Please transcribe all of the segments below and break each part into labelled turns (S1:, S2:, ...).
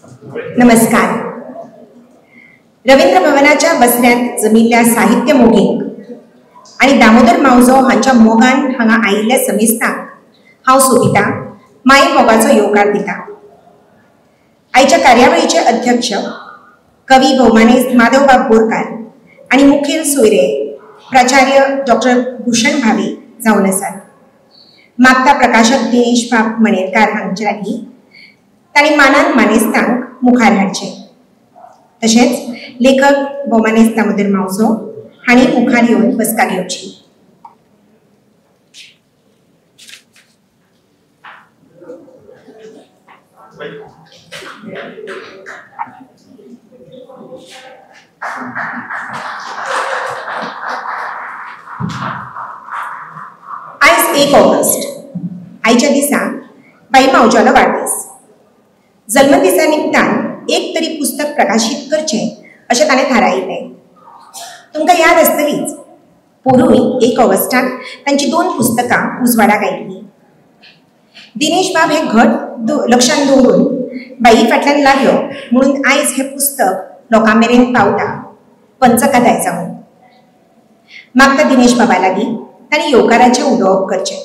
S1: नमस्कार. रवींद्र भवनाच्या बसऱ्यांत जमिल्ल्या साहित्य मोगीक आणि दामोदर मावजो हांच्या मोगान हांगा आयिल्ल्या समेस्तांक हांव सोबिता माय मोगाचो येवकार दिता. आयच्या कार्यावळीचे अध्यक्ष कवी भौमानेस्त माधवबाब बोरकार आणि मुखेल सोयरे प्राचार्य डॉक्टर भूषण भावे जावन आसात. मागता प्रकाशक दिनेश बाब मणेरकार हांच्या लागीं तांणी मानान मानेस्तांक मुखार हाडचे. तशेंच लेखक भौमानेस्त दामोदर मावजो हांणी मुखार येवन बसका घेवची. आज 1 ऑगस्ट. आयच्या दिसा बाई मावजोलो वाडदीस. जल्मदिसा निमतान एक तरी पुस्तक प्रकाशीत करचे अशें ताणें थारायिल्लें. तुमकां याद आसतलीच, पोरूय 1 ऑगस्टाक तांची 2 पुस्तकां उजवाडाक आयिल्लीं. दिनेश बाब हे घट लक्षांत दवरून बाई फाटल्यान लागलो म्हणून आयज हे पुस्तक लोकां मेरेन पावता, पंचकथाय जावन. मागता दिनेश बाबा लागीं तांणी येवकाराचें उलोवप करचें.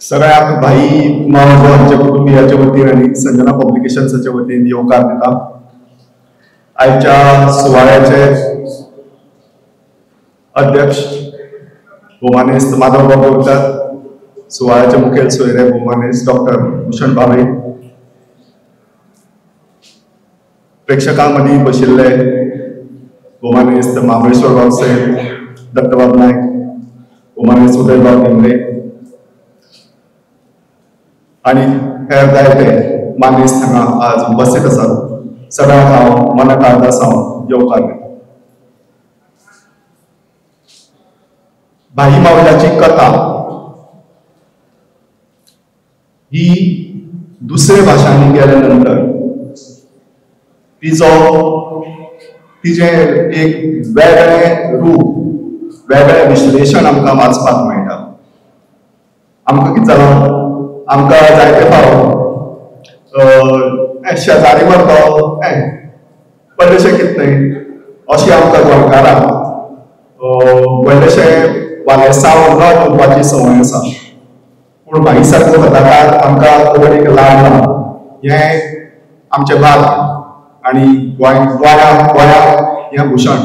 S2: सगळ्या भाई मावजो हांच्या कुटुंबियाच्या वतीन आनी संजना पब्लिकेशन्साच्या वतीन येवकार दिता. आयच्या सुवाळ्याचे अध्यक्ष भौमानेस्त माधवबाब बोरकार, सुवाळ्याचे मुखेल सोयरे भौमानेस्त डॉक्टर भूषण भावे, प्रेक्षकां मदीं बशिल्ले भौमानेस्त महाबळेश्वर गांवचे दत्तबाब नायक, भौमानेस्त उदयबाब भिंगरे आणि हेर जायते मानेस्त हांगा आज उपस्थित आसात. सगळ्यांक हांव मनाकार्दा सावन येवकार दिता. भाई मावजाची कथा ही दुसरे भाशांनी गेल्या नंतर तिचे एक वेगळे रूप, वेगळे विश्लेषण आमकां वाचपाक मेळटा. आमकां कितें जालां, आमकां जायते फावट शेजारी मरतो व्हडलेशें कितें न्हय अशी आमकां गोंयकारांक व्हडलेशें वालेसांव न घेवपाची संवय आसा. पूण भाई सारको कथाकार आमकां कोंकणीक लायला हें आमचें भाग आनी गोंयाक हें भूषण.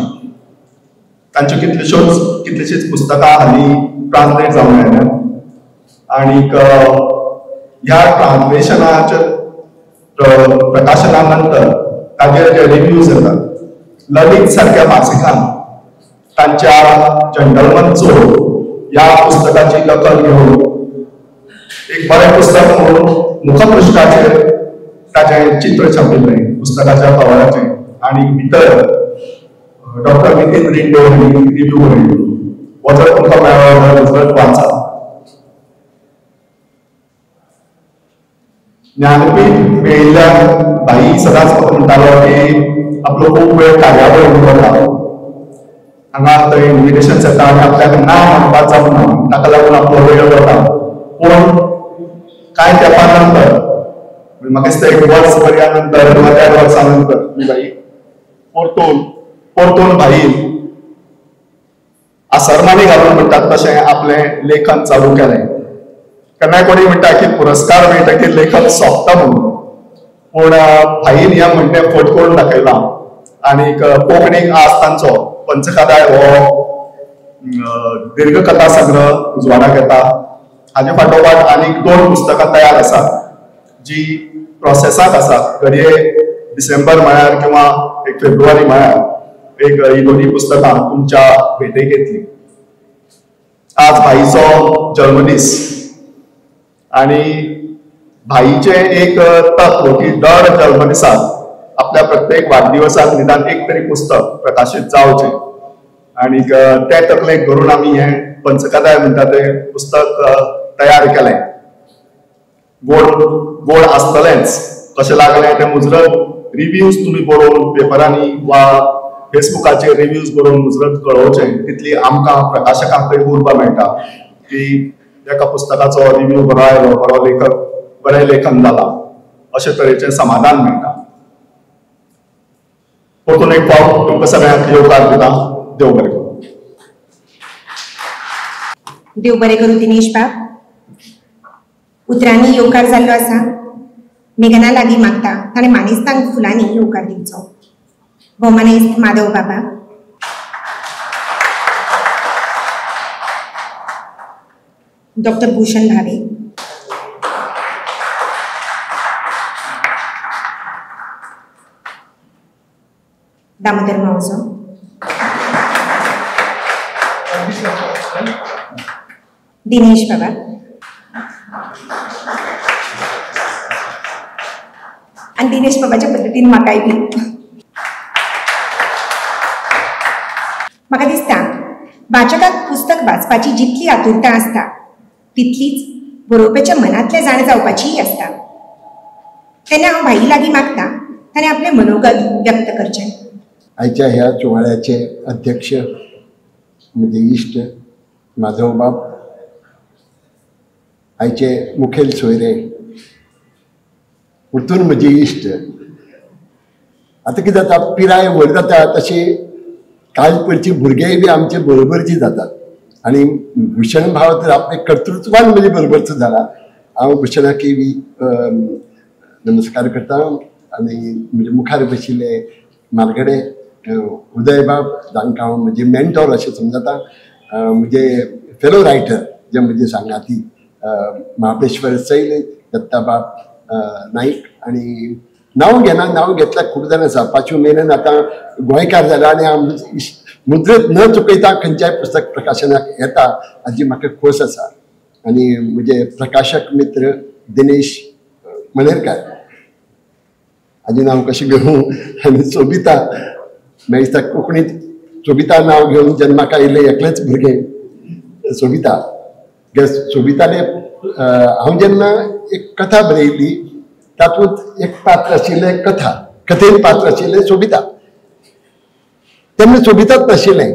S2: तांच्यो कितलीशींच पुस्तकां हालीं ट्रान्सलेट जावन आयल्यात आनीक ह्या ट्रान्सलेशनाच्या प्रकाशना नंतर ताजेर जे रिव्ह्यूज येतात, ललित सारक्या मासिकान तांच्या जंटलमन चोर ह्या पुस्तकाची दखल घेवन एक बरें पुस्तक म्हणून मुखपृश्ठाचेर ताचें चित्र छापिल्लें पुस्तकाच्या कवराचेर आनी भितर डॉक्टर नितीन रिंडे हांणी रिव्ह्यू बरयल्लो. हो जर तुमकां मेळ्ळो जाल्यार वाचा. ज्ञानपीठ मेळिल्ल्या भाई सदांच म्हणटालो की आपलो खूब वेळ कार्यावळ उरता, हांगा थंय इन्विटेशन्स येता आनी आपल्याक ना म्हणपाक जावना, ताका लागून आपलो वेळ वता. पूण कांय तेंपा नंतर म्हाका दिसता 1 वर्स पर्या नंतर किंवा 1.5 वर्सां नंतर भाई परतून भाई आसरमानी घालून म्हणटात तशें आपलें लेखन चालू केलें. केन्नाय कोणी म्हणटा की पुरस्कार मेळटकीर लेखक सोंपता म्हणून, पूण भाईन ह्या म्हणणें फट करून दाखयलां आनीक कोंकणीक आज तांचो पंचकथाय हो दीर्घकथा संग्रह उजवाडाक येता. हाचे फाटोफाट आनीक 2 पुस्तकां तयार आसात जी प्रोसेसाक आसा. घडये डिसेंबर म्हळ्यार किंवा 1 फेब्रुवारी म्हळ्यार ही 2 पुस्तकां तुमच्या भेटेक येतली. आज भाईचो जल्मदीस आणि भाईचे एक तत्व की दर जल्मदिसाक आपल्या प्रत्येक वाडदिवसाक निदान एक तरी पुस्तक प्रकाशीत जावचे आणि ते तकलेक धरून आमी हे पंचकथाय म्हणटा ते पुस्तक तयार केलें. गोड आसतलेंच कशें लागलें तें मुजरत रिव्ह्यूज तुमी बरोवन पेपरांनी वा फेसबुकाचेर रिव्ह्यूज बरोवन मुजरत कळोवचें तितली आमकां प्रकाशकांकय उर्बा मेळटा की एका पुस्तकाचो रिव्ह्यू बरो आयलो, बरो लेखक बरें लेखन जालां अशे तरेचें समाधान मेळटा. परतून एक फावट तुमकां सगळ्यांक येवकार दिता. देव बरें करूं.
S1: देव बरें करूं दिनेश बाब. उतरांनी येवकार जाल्लो आसा. मेघना लागीं मागता ताणें मानेस्तांक फुलांनी येवकार दिवचो. भोवमानेस्त माधव बाबा. डॉक्टर भूषण भावे. दामोदर मावजो. दिनेश बाबा. आणि दिनेश बाबाच्या पद्दतीन म्हाकाय बी. म्हाका दिसता वाचकाक पुस्तक वाचपाची जितली आतुरता आसता तितलीच बरोवप्याच्या मनांतले जाण जावपाचीय आसता. तेन्ना हांव भाई लागीं मागता ताणें आपलें मनोगत व्यक्त करचें.
S3: आयच्या ह्या सुवाळ्याचे अध्यक्ष म्हणजे इश्ट माधव बाब, आयचे मुखेल सोयरे परतून म्हजी इश्ट. आतां कितें जाता पिराय व्हड जाता तशी काल परची भुरगेय बी आमचे बरोबरची जातात. आणि भूषण भाव तर आपले कर्तृत्वान म्हणजे बरोबरचो जाला. हांव भूषणाकय बी नमस्कार करता. आणि म्हणजे मुखार बशिल्ले म्हारगडे उदय बाब जांकां हांव म्हणजे मेंटॉर अशें समजता. म्हणजे फेलो रायटर जे म्हणजे सांगाती महाबळेश्वर सैल दत्ताबाब नाईक. आणि नांव घेना, नांव घेतल्यार खूब जाण आसा. 5 मेरेन आतां गोंयकार जाला आनी हांव मुद्रत न चुकयता खंयच्याय पुस्तक प्रकाशनाक येता हाची म्हाका खोस आसा. आनी म्हजे प्रकाशक मित्र दिनेश मणेरकार हाजें नांव कशें घेवं. आनी सोबिता म्हाका दिसता कोंकणींत सोबिता नांव घेवन जन्माक आयिल्लें एकलेंच भुरगें सोबिता. सोबिताने हांव जेन्ना एक कथा बरयल्ली तातूंत एक पात्र आशिल्लें कथेन पात्र आशिल्लें सोबिता. तेन्ना सोबिताच नाशिल्लें.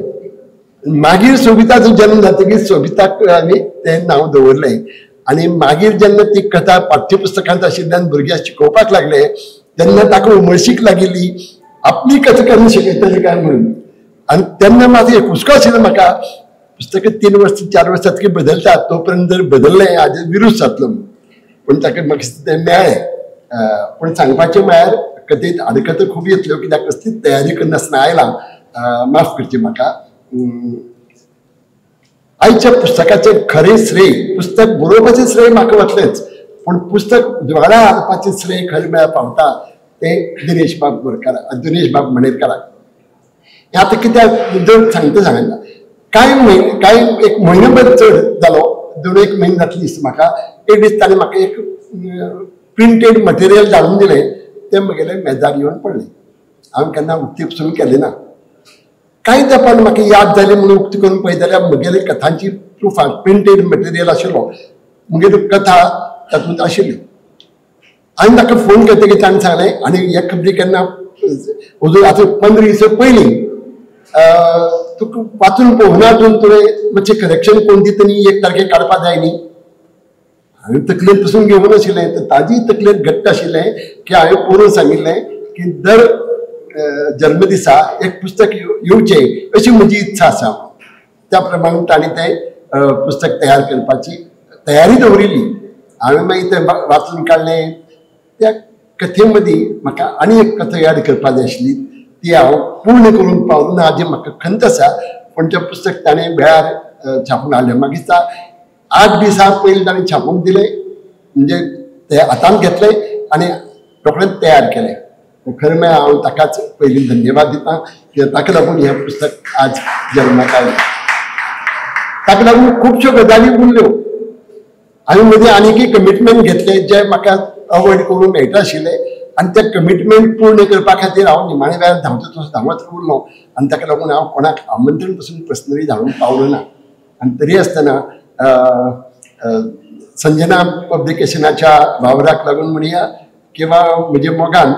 S3: मागीर सोबिताचो जन्म जातकीर सोबिताक आमी तें नांव दवरलें. आनी मागीर जेन्ना ती कथा पाठ्यपुस्तकांत आशिल्ल्यान भुरग्यांक शिकोवपाक लागले तेन्ना ताका उमळशीक लागिल्ली आपली कथा केन्ना शिकयतली काय म्हणून. आनी तेन्ना म्हाजो एक हुस्को आशिल्लो म्हाका पुस्तकां 3 वर्स 4 वर्स जातकीर बदलतात तोपर्यंत जर बदललें हाजेर विरूच जातलो. पूण ताका म्हाका तें मेळ्ळें. पूण सांगपाचें म्हळ्यार कथेंत आडकतो खूब येतल्यो कित्याक कसलीच तयारी करनासतना आयलां. माफ करची म्हाका. आयच्या पुस्तकाचें खरें श्रेय पुस्तक बरोवपाचें श्रेय म्हाका वतलेंच पूण पुस्तक द्वारा हाडपाचें श्रेय खरें म्हळ्यार पावता तें दिनेश बाब मणेरकाराक. हें आतां कित्याक सांगता कांय एक म्हयनोभर चड जालो 2-1 म्हयने जातले दिसता म्हाका. एक दीस ताणें म्हाका एक प्रिंटेड मटेरियल धाडून दिलें. तें म्हगेलें मेजार येवन पडलें. हांवें केन्ना उक्ती पसून केलें ना. कांय तेंपान म्हाका याद जाली म्हणून उक्ती करून पळयत जाल्यार म्हगेले कथांची प्रुफां प्रिंटेड मटेरियल आशिल्लो. म्हगेली कथा तातूंत आशिल्ली. हांवें ताका फोन करतकीर ताणें सांगलें आनी हे खबरी केन्ना अजून आतां 15 दीस पयलीं तुका वाचून पळोवना तुवें मातशें करेक्शन कोण दिता न्ही 1 तारखेक काडपाक जाय न्ही. हांवें तकलेंत पसून घेवून आशिल्लें. तर ताजी तकलेंत घट्ट आशिल्लें की हांवें पळोवन सांगिल्लें की दर जल्मदिसा एक पुस्तक येवचें अशी म्हजी इत्सा आसा. त्या प्रमाणे ताणें तें पुस्तक तयार करपाची तयारी दवरिल्ली. हांवें मागीर तें वाचून काडलें. त्या कथे मदीं म्हाका आनी एक कथा याद करपाक जाय आशिल्ली ती हांव पूर्ण करून पावलो ना हाजी म्हाका खंत आसा. पूण तें पुस्तक ताणें वेळार छापून हाडलें. म्हाका दिसता 8 दिसां पयलीं ताणें छापून दिलें. म्हणजे तें हातांत घेतलें आनी रोखडेंच तयार केलें. खरें म्हळ्यार हांव ताकाच पयलीं धन्यवाद दिता कित्याक ताका लागून हें पुस्तक आज जल्माक आयलें. ताका लागून खुबश्यो गजाली उरल्यो. हांवें म्हजें आनीकय कमिटमेंट घेतलें जें म्हाका अवॉयड करूंक मेळटा आशिल्लें आनी तें कमिटमेंट पूर्ण करपा खातीर हांव निमाणे वेळार धांवत उरलो. आनी ताका लागून हांव कोणाक आमंत्रण पसून पर्सनली धाडूंक पावलो ना. आनी तरी आसतना संजना पब्लिकेशनाच्या वावराक लागून म्हणया किंवा म्हज्या मोगान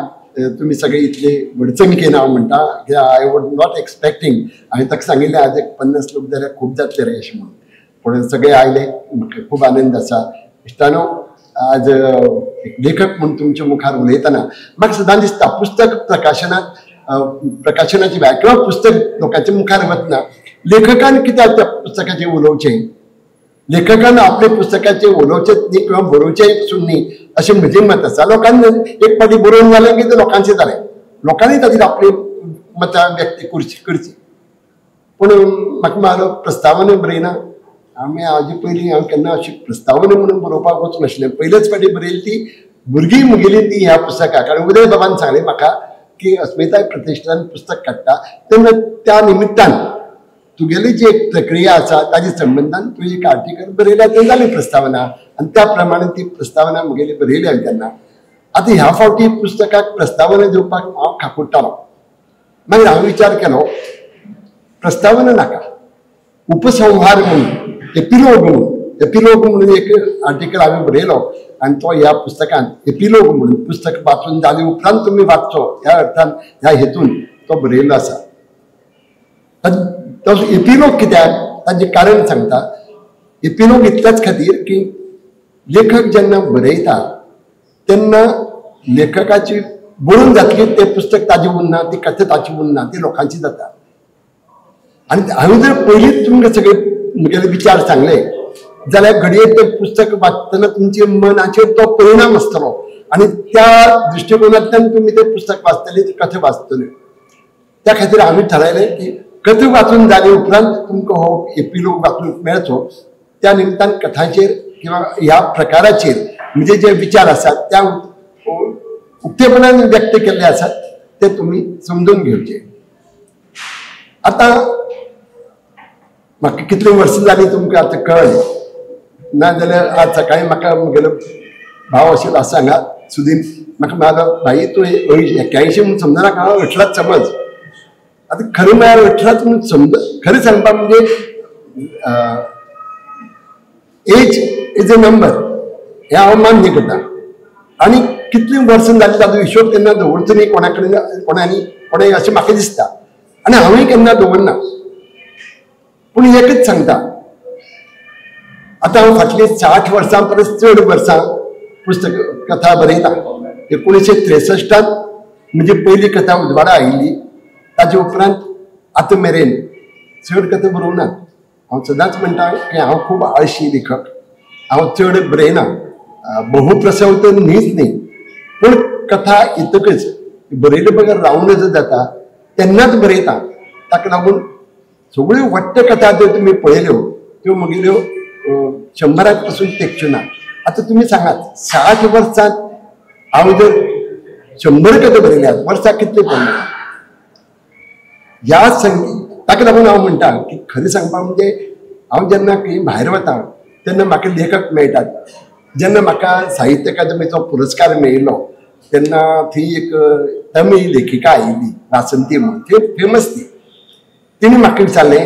S3: तुमी सगळे इतले वडचणकेन हांव म्हणटा की आय वॉज नॉट एक्सपेक्टींग. हांवें ताका सांगिल्लें आज एक 50 लोक जाल्यार खूब जातले रे अशें म्हणून. पूण सगळे आयले. म्हाका खूब आनंद आसा. इश्टानो आज एक लेखक म्हणून तुमच्या मुखार उलयतना म्हाका सदां दिसता पुस्तक प्रकाशनात प्रकाशनाची भायर किंवा पुस्तक लोकांच्या मुखार वतना लेखकान कित्याक त्या पुस्तकाचेर उलोवचें, लेखकान आपले पुस्तकाचेर उलोवचेंच न्ही किंवा बरोवचेंय पसून न्ही अशें म्हजें मत आसा. लोकांनी एक फावटी बरोवन जालें की तें लोकांचें जालें, लोकांनी ताचेर आपली मतां व्यक्त करची. पूण म्हाका म्हाजो प्रस्तावना बरयना. हाजे पयलीं हांव केन्ना अशी प्रस्तावना म्हणून बरोवपाक वचूंक नाशिल्लें. पयलेच फावटी बरयली ती भुरगीं म्हगेली ती ह्या पुस्तकाक. कारण उदय बाबान सांगलें म्हाका की अस्मिताय प्रतिश्ठान पुस्तक काडटा तेन्ना त्या निमित्तान तुगेली जी एक प्रक्रिया आसा ताजे संबंधान तुवें एक आर्टिकल बरयल्या तें जाली प्रस्तावना आनी त्या प्रमाणे ती प्रस्तावना म्हगेली बरयली हांवें तेन्ना. आतां ह्या फावटी पुस्तकाक प्रस्तावना दिवपाक हांव खाकुट्टालो. मागीर हांवें विचार केलो प्रस्तावना नाका, उपसंहार म्हणून एपिलोग म्हणून एक आर्टिकल हांवें बरयलो आनी तो ह्या पुस्तकांत एपिलोग म्हणून पुस्तक वाचून जाले उपरांत तुमी वाचचो ह्या अर्थान ह्या हेतून तो बरयल्लो आसा. तो एपिलोग कित्याक ताजें कारण सांगता. एपिलोग इतल्याच खातीर की लेखक जेन्ना बरयता तेन्ना लेखकाची बरोवन जातली तें पुस्तक ताजें उरना, ती कथा ताची उरना, ती लोकांची जाता. आनी हांवें जर पयलींच तुमकां सगळे म्हगेले विचार सांगले जाल्यार घडये तें पुस्तक वाचतना तुमच्या मनाचेर तो परिणाम आसतलो आनी त्या दृश्टिकोनांतल्यान तुमी तें पुस्तक वाचतले, ती कथा वाचतल्यो. त्या खातीर हांवें थारायलें की कथा वाचून जाले उपरांत तुमकां हो एपिलोग वाचूंक मेळचो. त्या निमतान कथांचेर किंवा ह्या प्रकाराचेर म्हणजे जे विचार आसात त्या उक्तेपणान व्यक्त केल्ले आसात ते तुमी समजून घेवचे. आतां म्हाका कितलीं वर्सां जालीं तुमकां आतां कळ्ळें ना जाल्यार आज सकाळीं म्हाका म्हगेलो भाव आशिल्लो आसा हांगा सुदीन म्हाका म्हणालो भाई तूं 81 म्हणून समजनाका, हांव 18 समज. आतां खरें म्हळ्यार 18 म्हणून समज खरें सांगपाक म्हणजे एज इज अ नंबर हें हांव मान्य करता. आनी कितलीं वर्सां जालीं ताजो हिशोब केन्ना दवरचो न्ही कोणाय अशें म्हाका दिसता आनी हांवें केन्ना दवरना. पूण एकच सांगता आतां हांव फाटलीं 60 वर्सां परस चड वर्सां पुस्तक कथा बरयता. 1963 म्हणजे पयली कथा उजवाडा आयिल्ली, ताजे उपरांत आतां मेरेन चड कथा बरोवंक ना. हांव सदांच म्हणटा की हांव खूब आळशी लेखक, हांव चड बरयना. बहुप्रसव तर न्हीच न्ही पूण कथा येतकच बरयले बगर रावून जाता तेन्नाच बरयता. ताका लागून सगळ्यो वट्ट कथा ज्यो तुमी पळयल्यो त्यो म्हगेल्यो 100 पासून तेगच्यो ना. आतां तुमी सांगात 60 वर्सांत हांव जर 100 कथा बरयल्यात वर्साक कितले पडले ह्या ताका लागून हांव म्हणटा की खरें सांगपाक म्हणजे हांव जेन्ना खंय भायर वता तेन्ना म्हाका लेखक मेळटात. जेन्ना म्हाका साहित्य अकादमीचो पुरस्कार मेळिल्लो तेन्ना थंय एक तमीळ लेखिका आयिल्ली वासंती म्हणून, ती फेमस ती. तिणे म्हाका विचारलें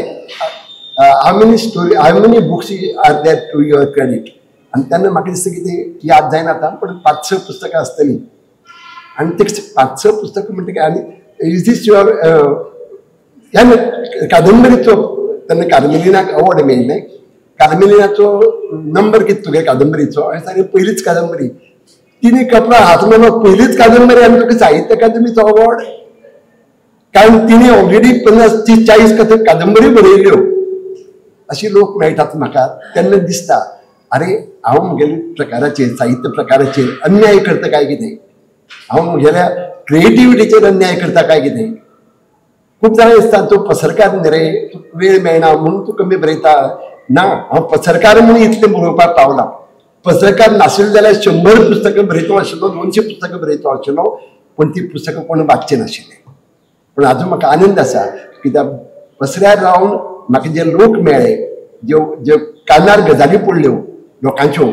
S3: how many books are there to your credit. आनी तेन्ना म्हाका दिसता की ती याद जायना आतां पूण 5-6 पुस्तकां आसतलीं. आनी ते 5-6 पुस्तकां म्हणटकीर आनी इज दीस युअर ह्या कादंबरीचो तेन्ना कार्मेलिनाक अवॉर्ड मेळिल्लें. कार्मेलिनाचो नंबर कितें तुगे कादंबरीचो हांवें सांगलें पयलीच कादंबरी. तिणे कपडा हात मारलो पयलीच कादंबरी आनी तुका साहित्य अकादमीचो अवॉर्ड. कारण तिणे ऑलरेडी 50-30-40 कादंबरी बरयल्ल्यो अशी लोक मेळटात म्हाका. तेन्ना दिसता अरे हांव म्हगेल्या प्रकाराचेर साहित्य प्रकाराचेर अन्याय करता काय कितें, हांव म्हगेल्या क्रिएटिविटीचेर अन्याय करता काय कितें. खूब जाणां दिसता तूं पसरकार न्ही रे, तुका वेळ मेळना म्हणून तूं कमी बरयता. ना, हांव पसरकार म्हणून इतलें बरोवपाक पावला. पसरकार नाशिल्लो जाल्यार 100 पुस्तकां बरयतो आशिल्लो, 200 पुस्तकां बरयतो आशिल्लो, पूण ती पुस्तकां कोण वाचचें नाशिल्लें. पूण आजून म्हाका आनंद आसा कित्याक पसऱ्यार रावन म्हाका जे लोक मेळ्ळे, ज्यो कानार गजाली पडल्यो लोकांच्यो,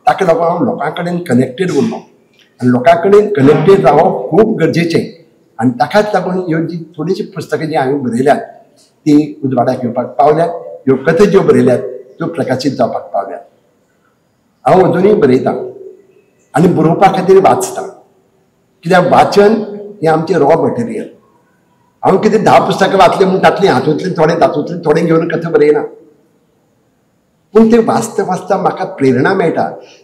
S3: ताका लागून हांव लोकां कडेन कनेक्टेड उरलो. आनी लोकां कडेन कनेक्टेड रावप खूब गरजेचें. आनी ताकाच लागून ह्यो जी थोडीशीं पुस्तकां जी हांवें बरयल्यात ती उजवाडाक येवपाक पावल्यात. ह्यो कथा ज्यो बरयल्यात त्यो प्रकाशीत जावपाक पावल्यात. हांव अजुनूय बरयतां आनी बरोवपा खातीर वाचतां. कित्याक वाचन हें आमचें रॉ मटेरियल. हांव कितें 10 पुस्तकां वाचलीं म्हणून तातूंतलीं हातूंतलीं थोडें तातूंतलीं थोडें घेवन कथा बरयना. पूण तें वाचता वाचता म्हाका प्रेरणा मेळटा.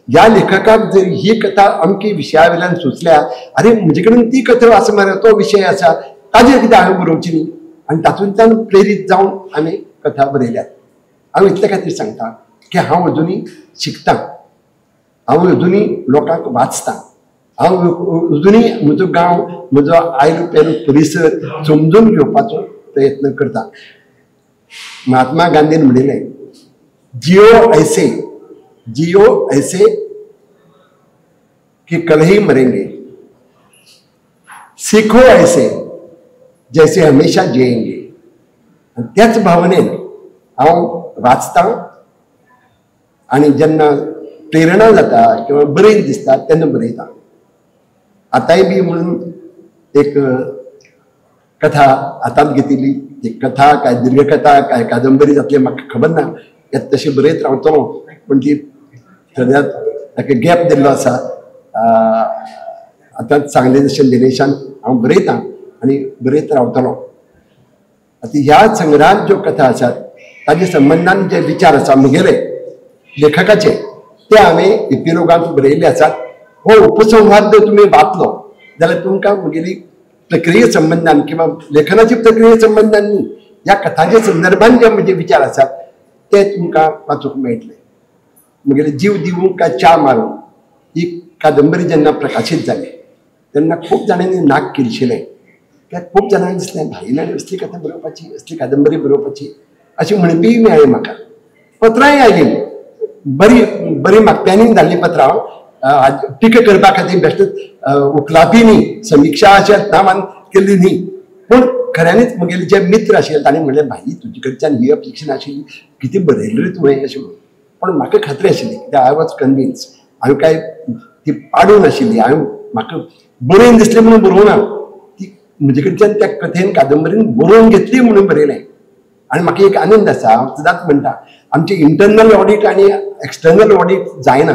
S3: ह्या लेखकाक जर ही कथा अमकी विशया वयल्यान सुचल्या, अरे म्हजे कडेन ती कथा आसा मरे, तो विशय आसा, ताजेर कितें हांवें बरोवची न्ही आनी तातूंतल्यान प्रेरीत जावन हांवें कथा बरयल्यात. हांव इतले खातीर सांगता की हांव अजुनूय शिकतां, हांव अजुनूय लोकांक वाचतां, हांव अजुनूय म्हजो गांव म्हजो आयलो पेलो परिसर समजून घेवपाचो प्रयत्न करतां. महात्मा गांधीन म्हणिल्लें जियो ऐसे कि कल ही मरेंगे, सीखो ऐसे जैसे हमेशा जियेंगे. त्याच भावनेन हांव वाचतां आनी जेन्ना प्रेरणा जाता किंवा बरें दिसता तेन्ना बरयतां. आतांय बी म्हणून एक कथा हातांत घेतिल्ली, एक कथा काय दीर्घकथा काय कादंबरी जातली म्हाका खबर ना, तशी बरयत रावतलो, पूण ती सद्याक ताका गॅप दिल्लो आसा. आतांच सांगले जशें दिनेशान हांव बरयतां आनी बरयत रावतलो. आतां ह्या संग्रहांत ज्यो कथा आसात ताजे संबंधान जे विचार आसा म्हगेले लेखकाचे ते हांवें इपिलोगांत बरयल्ले आसात. हो उपसंवाद जर तुमी वाचलो जाल्यार तुमकां म्हगेली प्रक्रिये संबंधान किंवा लेखनाची प्रक्रिये संबंधान न्ही, ह्या कथांच्या संदर्भान जे म्हजे विचार आसात ते तुमकां वाचूंक मेळटले. म्हगेले जीव दिवूंक काय च्या मारूंक ही कादंबरी जेन्ना प्रकाशीत जाली तेन्ना खूब जाणांनी नाक किरशिलें, कित्याक खूब जाणांक दिसलें भाईल्यान असली कथा बरोवपाची, असली कादंबरी बरोवपाची अशी म्हणपीय मेळ्ळी म्हाका. पत्रांय आयलीं, बरी मागप्यांनी धाडलीं पत्रां, टिका करपा खातीर बेश्टेच उखलापी न्ही, समिक्षा अशा नांवान केल्ली न्ही, पूण खऱ्यांनीच म्हगेले जे मित्र आशिल्ले तांणी म्हणलें भाई तुजे कडच्यान ही अपेक्षा नाशिल्ली, कितें बरयलें रे तुवें अशें म्हणून. पण म्हाका खात्री आशिल्ली कित्याक आय वॉज कन्विन्स, हांवें काय ती पाडूं नाशिल्ली, हांवें म्हाका बरयन दिसलें म्हणून बरोवं ना, ती म्हजे कडच्यान त्या कथेन कादंबरीन बरोवन घेतली म्हणून बरयलें. आनी म्हाका एक आनंद आसा, हांव सदांच म्हणटा आमचे इंटरनल ऑडिट आनी एक्सटर्नल ऑडिट जायना.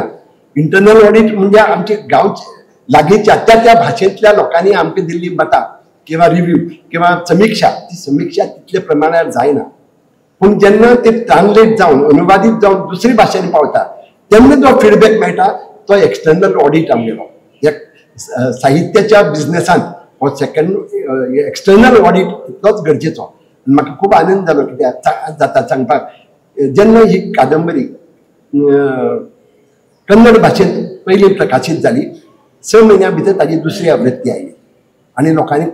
S3: इंटरनल ऑडिट म्हणजे आमचे गांवचे लागींच्या त्या भाशेंतल्या लोकांनी आमकां दिल्ली मतां किंवा रिव्ह्यू किंवा समीक्षा, ती समीक्षा तितले प्रमाणात जायना. पूण जेन्ना ते ट्रान्सलेट जावन अनुवादीत जावन दुसरी भाशेन पावता तेन्ना जो फीडबॅक मेळटा तो एक्सटर्नल ऑडिट आमगेलो. साहित्याच्या बिझनेसांत हो सेकंड एक्सटर्नल ऑडिट इतलोच गरजेचो. म्हाका खूब आनंद जालो कित्याक जाता सांगपाक, जेन्ना ही कादंबरी कन्नड भाशेंत पयली प्रकाशीत जाली 6 म्हयन्या भितर ताजी दुसरी आवृत्ती आयली आनी लोकांनी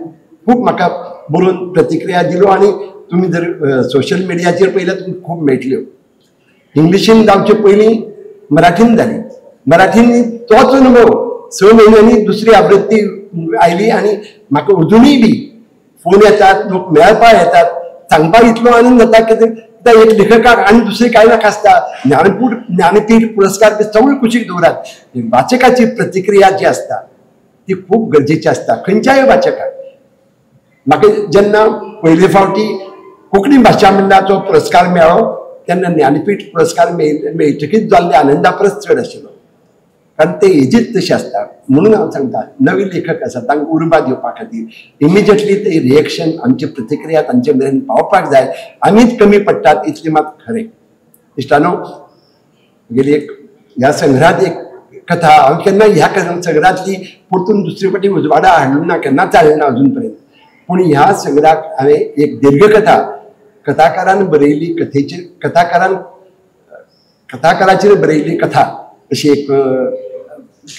S3: खूब म्हाका बरोवन प्रतिक्रिया दिल्यो. आनी तुमी जर सोशल मिडियाचेर पळयल्यार तुमकां खूब मेळटल्यो. इंग्लिशीन जावचे पयलीं मराठीन जाली, मराठीन तोच अनुभव 6 म्हयन्यांनी दुसरी आवृत्ती आयली आनी म्हाका अजुनूय बी फोन येतात, लोक मेळपाक येतात, सांगपाक इतलो आनंद जाता की एक लेखकाक आनी दुसरी कांय नाका आसता. ज्ञानपीठ पुरस्कार ते सगळे कुशीक दवरात. वाचकाची प्रतिक्रिया जी आसता ती खूब गरजेची आसता खंयच्याय वाचकाक. म्हाका जेन्ना पयले फावटी कोंकणी भाशा मंडळाचो पुरस्कार मेळ्ळो तेन्ना ज्ञानपीठ पुरस्कार मेळटकीच जाल्ले आनंदा परस चड आशिल्लो, कारण ते एजीच तशी आसता. म्हणून हांव सांगता नवे लेखक आसा तांकां उर्बा दिवपा खातीर इमिजिएटली ते रिएक्शन आमची प्रतिक्रिया तांचे मेरेन पावपाक जाय. आमीच कमी पडटात इतलें मात खरें. इश्टानो, गेली एक ह्या संग्रहात एक कथा हांव केन्ना ह्या संग्रहातली परतून दुसरे फावटी उजवाडा हाडूंक ना, केन्नाच हाडूंक ना अजून पर्यंत. पूण ह्या संग्रहाक हांवें एक दीर्घकथा कथाकारान बरयल्ली, कथाकाराचेर बरयल्ली कथा अशी एक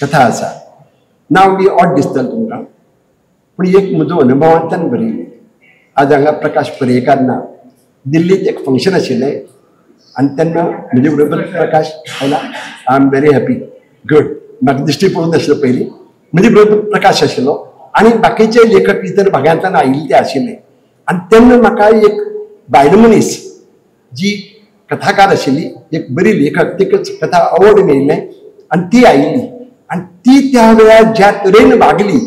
S3: कथा आसा. नांव बी ऑड दिसतलें तुमकां, पूण एक म्हजो अनुभवांतल्यान बरयल्ली. आज हांगा प्रकाश पर्येकार ना, दिल्लीत एक फंक्शन आशिल्लें आनी तेन्ना म्हजे बरोबर प्रकाश आयला. I am very happy, good. म्हाका दिश्टी पडूंक नाशिल्लो पयलीं, म्हजे बरोबर प्रकाश आशिल्लो आनी बाकीचे लेखक इतर भागांतल्यान आयिल्ले ते आशिल्ले. आनी तेन्ना म्हाका एक बायल मनीस जी कथाकार आशिल्ली, एक बरी लेखक, तिका कथा अवॉर्ड मेळिल्लें आनी ती आयिल्ली. आनी ती त्या वेळार ज्या तरेन वागली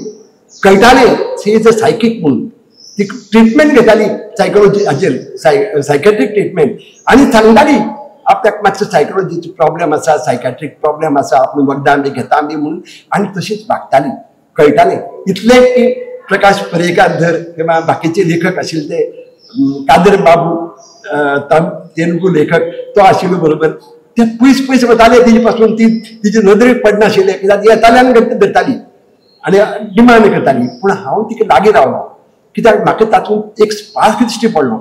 S3: कळटालें शी इज अ सायकीक म्हणून. ती ट्रिटमेंट घेताली सायकोलॉजी हाचेर, सायकॅट्रीक ट्रिटमेंट, आनी सांगताली आपल्याक मातसो सायकोलॉजीचो प्रॉब्लेम आसा, सायकॅट्रीक प्रॉब्लेम आसा, आपूण वखदां बी घेता बी म्हणून, आनी तशीच वागताली. कळटालें इतलें की प्रकाश पर्येकार धर किंवा बाकीचे लेखक आशिल्ले ते कादर बाबू तेलुगू लेखक तो आशिल्लो बरोबर, ते पयस वताले तेजे पासून. तिचे नदरेक पडनाशिल्ले कित्याक येताल्यान धरताली आनी डिमांड करताली. पूण हांव तिका लागीं रावलो कित्याक म्हाका तातूंत एक स्पार्क दिश्टी पडलो.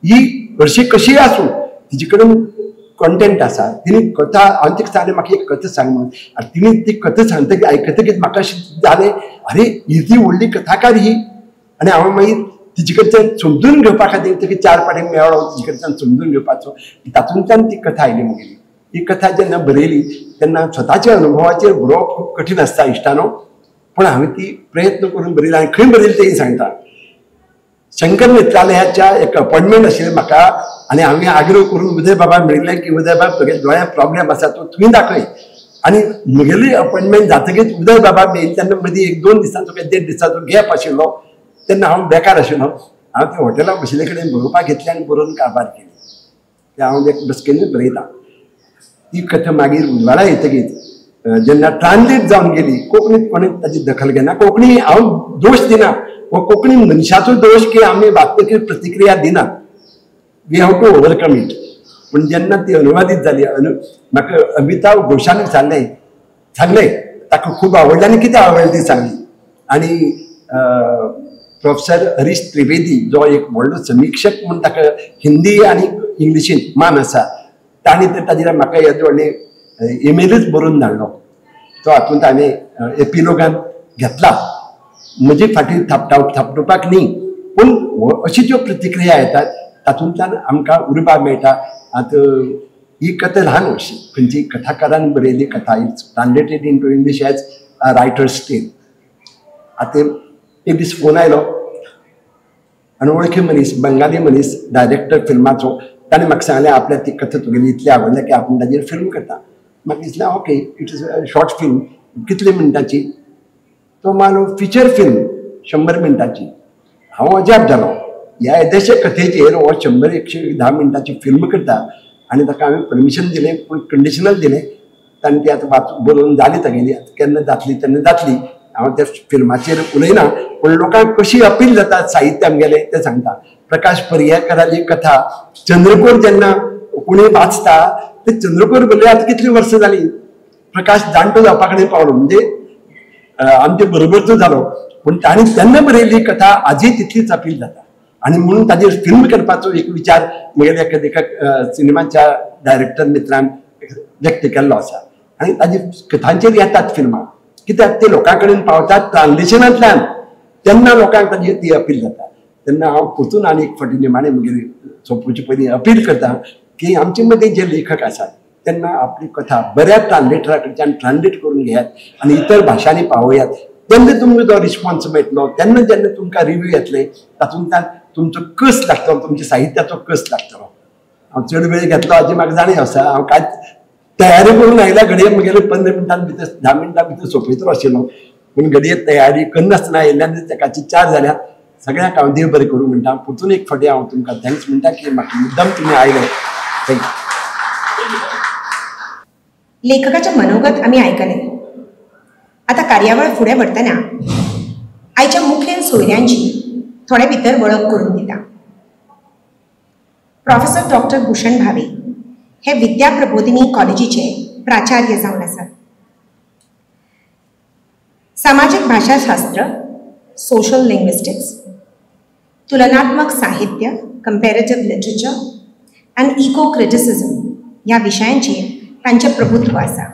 S3: ही हरशी कशी आसूं तिचे कडेन कंटेंट आसा. तिने कथा हांवें तिका सांगलें म्हाका एक कथा सांग म्हणून. आनी तिणे ती कथा सांगतकीर आयकतकीर म्हाका अशें जालें अरे ही ती व्हडली कथाकार ही. आनी हांवें मागीर तिचे कडच्यान समजून घेवपा खातीर तिका 4 फावटी मेळ्ळो तिचे कडच्यान समजून घेवपाचो. तातूंतल्यान ती कथा आयली म्हगेली. ही कथा जेन्ना बरयली तेन्ना स्वताच्या अनुभवाचेर बरोवप खूब कठीण आसता इश्टानो. पूण हांवें ती प्रयत्न करून बरयली. आनी खंय बरयली तें सांगता. शंकर नेत्रालयाच्या एक अपॉइंटमेंट आशिल्लें म्हाका आनी हांवें आग्रह करून उदय बाबा मेळिल्लें की उदय बाबा तुगे दोळ्यांत प्रॉब्लेम आसा तो तुवें दाखय. आनी म्हगेली अपॉइंटमेंट जातकीच उदय बाबा मेळिल्ले तेन्ना मदीं 1-2 दिसांचो 1.5 दिसांचो गॅप आशिल्लो. तेन्ना हांव बेकार आशिल्लो. हांव त्या हॉटेलाक बशिल्ले कडेन बरोवपाक घेतलें आनी बरोवन कारबार केली. ते हांव एक बसकेनूच बरयतां. ती कथा मागीर उजवाडा येतकीर जेन्ना ट्रान्सलेट जावन गेली कोंकणींत कोणें ताची दखल घेना. कोंकणी हांव दोश दिना हो कोंकणी मनशाचो दोश की आमी वाचतकीर प्रतिक्रिया दिनात. We have to overcome it. पूण जेन्ना ती अनुवादीत जाली म्हाका अमिताभ घोषान सांगलें ताका खूब आवडलें आनी कितें आवडलें ती सांगली. आनी प्रोफेसर हरीश त्रिवेदी जो एक व्हडलो समीक्षक म्हूण ताका हिंदी आनी इंग्लिशीन मान आसा तांणी तर ताजेर म्हाका येदो व्हडले ईमेलूच बरोवन धाडलो. तो हातूंत हांवें एपिलोगान घेतला. म्हजे फाटीं थापटोवपाक न्ही पूण अशी ज्यो प्रतिक्रिया येतात तातूंतल्यान आमकां उर्बा मेळटा. आतां ही कथा ल्हान अशी खंयची कथाकारान बरयली कथा it's translated into English as a writer's tale. आतां एक दीस फोन आयलो आनी वळखी मनीस बंगाली मनीस डायरेक्टर फिल्माचो ताणें म्हाका सांगलें आपल्याक ती कथा तुगेली इतली आवडली की आपूण ताजेर फिल्म करता. म्हाका दिसलें okay it is a short film. कितले मिनटाची तो मालो फीचर फिल्म 100 मिनटाची. हांव अजाप जालो ह्या येदेशे कथेचेर हो 100-110 मिनटाची फिल्म करता. आनी ताका हांवें परमिशन दिलें पूण कंडिशनल दिलें. ताणें ती आतां बरोवन जाली तागेली केन्ना जातली तेन्ना जातली. हांव त्या फिल्माचेर उलयना पूण लोकांक कशी अपील जाता साहित्य आमगेलें तें सांगता. प्रकाश पर्येकाराची कथा चंद्रकोर जेन्ना कोणी वाचता ते चंद्रकोर बरयले आतां कितलीं वर्सां जालीं. प्रकाश जाणटो जावपा कडेन पावलो म्हणजे आमचे बरोबरचो जालो पूण ताणें तेन्ना बरयल्ली कथा आजय तितलीच अपील जाता. आनी म्हणून ताजेर फिल्म करपाचो एक विचार म्हगेल्या एका सिनेमाच्या डायरेक्टर मित्रान व्यक्त केल्लो आसा. आनी ताजे कथांचेर येतात फिल्मां कित्याक ते लोकां कडेन पावतात ट्रान्सलेशनांतल्यान तेन्ना लोकांक ताजेर ती अपील जाता. तेन्ना हांव परतून आनी एक फावटी निमाणें म्हगेली सोंपोवचे पयलीं अपील करता की आमचे मदीं जे लेखक आसात त्यांना आपली कथा बऱ्या ट्रान्सलेटरा कडच्यान ट्रान्सलेट करून घेयात आनी इतर भाशांनी पावयात. तेन्ना तुमकां जो रिस्पॉन्स मेळटलो तेन्ना जेन्ना तुमकां रिव्यू येतले तातूंतल्यान तुमचो कस लागतलो तुमच्या साहित्याचो कस लागतलो. हांव चड वेळ घेतलो हाजी म्हाका जाणीव आसा. हांव कांयच तयारी करून आयल्या घडये म्हगेले 15 मिनटां भितर 10 मिनटां भितर सोंपयतलो आशिल्लो पूण घडये तयारी करनासतना आयिल्ल्यान तेकाची 4 जाल्या. सगळ्यांक हांव देव बरें करूं म्हणटा. परतून एक फावटी हांव तुमकां थँक्स म्हणटा की म्हाका मुद्दम तुमी आयले. थँक्यू.
S1: लेखकाचे मनोगत आम्ही ऐकले. आता कार्यावळ फुडें व्हरतना आयच्या मुखेल सोयऱ्यांची थोडे भितर वळख करून दिता. प्रोफेसर डॉक्टर भूषण भावे हे विद्या प्रबोधिनी कॉलेजीचे प्राचार्य जावन आसात. सामाजिक भाषाशास्त्र, सोशल लिंग्विस्टिक्स, तुलनात्मक साहित्य, comparative literature and ecocriticism ह्या विशयांचेर तांचे प्रभुत्व आसा.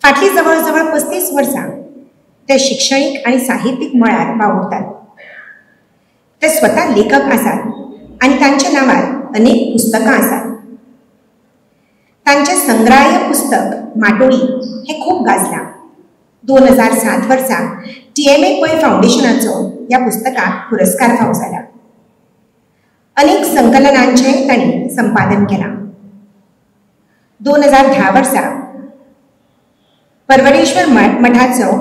S1: फाटली जवळ 35 वर्सां ते शिक्षणीक आनी साहित्यीक मळार वावुरतात. ते स्वता लेखक आसात आनी तांच्या नांवार अनेक पुस्तकां आसात. तांचे संग्रहाय पुस्तक माटोळी हे खूब गाजलां. 2007 वर्सा TMA पै फाउंडेशनाचो ह्या पुस्तकाक पुरस्कार फावो जाला. अनेक संकलनांचे तांणी संपादन केलां. 2010 वर्सा पर्वरेश्वर मठाचो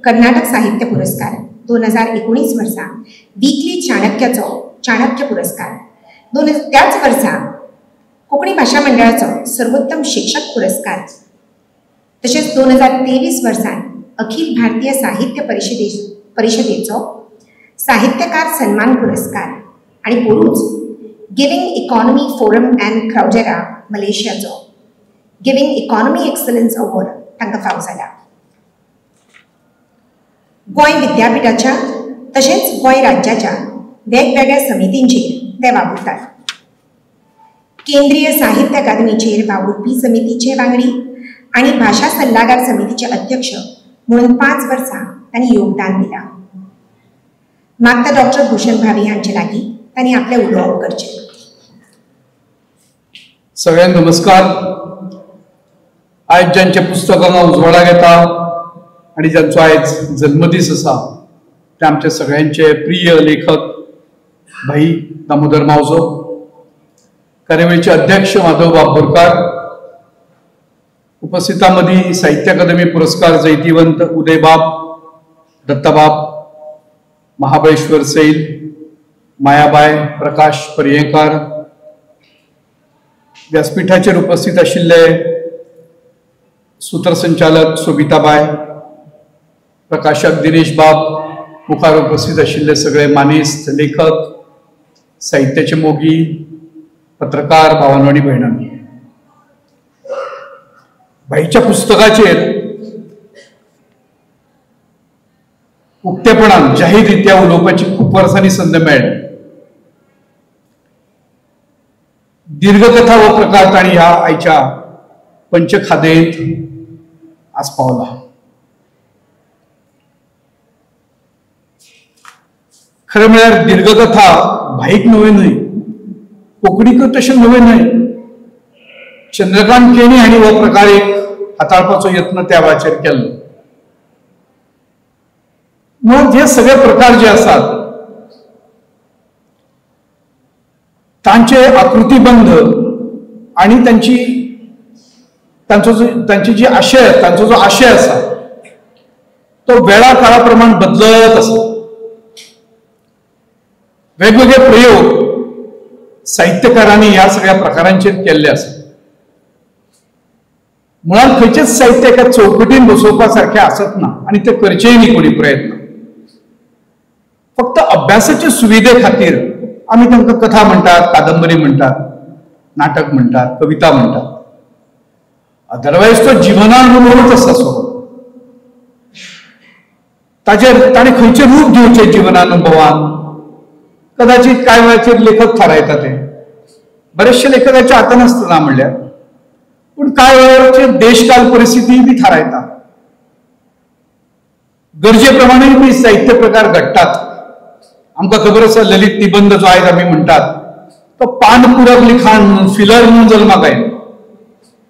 S1: कर्नाटक साहित्य पुरस्कार, 2019 वर्सा वीकली चाणक्याचो चाणक्य पुरस्कार, त्याच वर्सा कोंकणी भाषा मंडळाचो सर्वोत्तम शिक्षक पुरस्कार, तशेंच 2023 वर्सान अखिल भारतीय साहित्य परिषदेचो साहित्यकार सन्मान पुरस्कार आणि पोरूच गिविंग इकॉनॉमी फोरम अँड क्राउजेरा मलेशियाचो गिविंग इकॉनॉमी एक्सलन्स अवॉर्ड तांकां फावो जाला. गोंय विद्यापीठाच्या तशेंच गोंय राज्याच्या वेगवेगळ्या समितींचेर ते वावुरतात. केंद्रीय साहित्य अकादमीचेर वावुरपी समितीचे वांगडी आनी भाशा सल्लागार समितीचे अध्यक्ष म्हणून 5 वर्सां तांणी योगदान दिलां. मागता डॉक्टर भूषण भावे हांचे लागीं तांणी आपलें उलोवप करचें.
S4: सगळ्यांक नमस्कार. आयज ज्यांचे पुस्तक हांगा उजवाडाक येता आनी ज्यांचो आयज जन्मदीस आसा ते आमचे सगळ्यांचे प्रिय लेखक भाई दामोदर मावजो, कार्यावळीचे अध्यक्ष माधव बाब, उपस्थितां मदीं साहित्य अकादमी पुरस्कार जैतिवंत उदयबाब, दत्ताबाब, महाबळेश्वर सैल, मायाबाय, प्रकाश पर्येकार, व्यासपीठाचेर उपस्थित आशिल्ले सूत्रसंचालक सोबिताबाय, प्रकाशक दिनेश बाब, मुखार उपस्थित आशिल्ले सगळे मानेस्त लेखक, साहित्याचे मोगी, पत्रकार भावांनो आनी भयणांनो. भाईच्या पुस्तकाचेर उक्तेपणान जाहीररित्या उलोवपाची खूप वर्सांनी संद मेळ्ळी. दीर्घकथा हो प्रकार ताणी ह्या आयच्या पंचखादेंत आस्पावला. खरें म्हळ्यार दीर्घकथा भाईक नवे न्हय, कोंकणीक तशें नवे न्हय. चंद्रकांत केणी हांणी हो प्रकार एक हाताळपाचो यत्न त्या वेळाचेर केल्लो. म्हणून हे सगळे प्रकार जे आसात तांचे आकृतीबंध आणि तांची जी आशय, तांचो जो आशय आसा तो वेळा काळा प्रमाण बदलत आसा. वेगवेगळे प्रयोग साहित्यकारांनी ह्या सगळ्या प्रकारांचेर केल्ले आसा. मुळात खंयचेच साहित्य एका चौकटीन बसोवपा सारखे आसत ना आनी ते करचेय न्ही कोणी प्रयत्न. फक्त अभ्यासाचे सुविधे खातीर आमी तांकां कथा म्हणटात, कादंबरी म्हणटात, नाटक म्हणटात, कविता म्हणटात. अदरवायज तो जिवनानुभवच आसा सगळो. ताचेर ताणें खंयचें रूप घेवचें जिवनानुभवान कदाचित कांय वेळाचेर लेखक थारायता. ते बरेचशे लेखकाच्या हातान आसतना म्हणल्यार, पूण कांय वेळाचेर देशकाल परिस्थिती बी थारायता. गरजे प्रमाणे बी साहित्य प्रकार घडटात. आमकां खबर आसा ललित निबंध जो आयज आमी म्हणटात तो पानपूरक लिखाण म्हणून फिलर म्हणून जल्माक आयलो.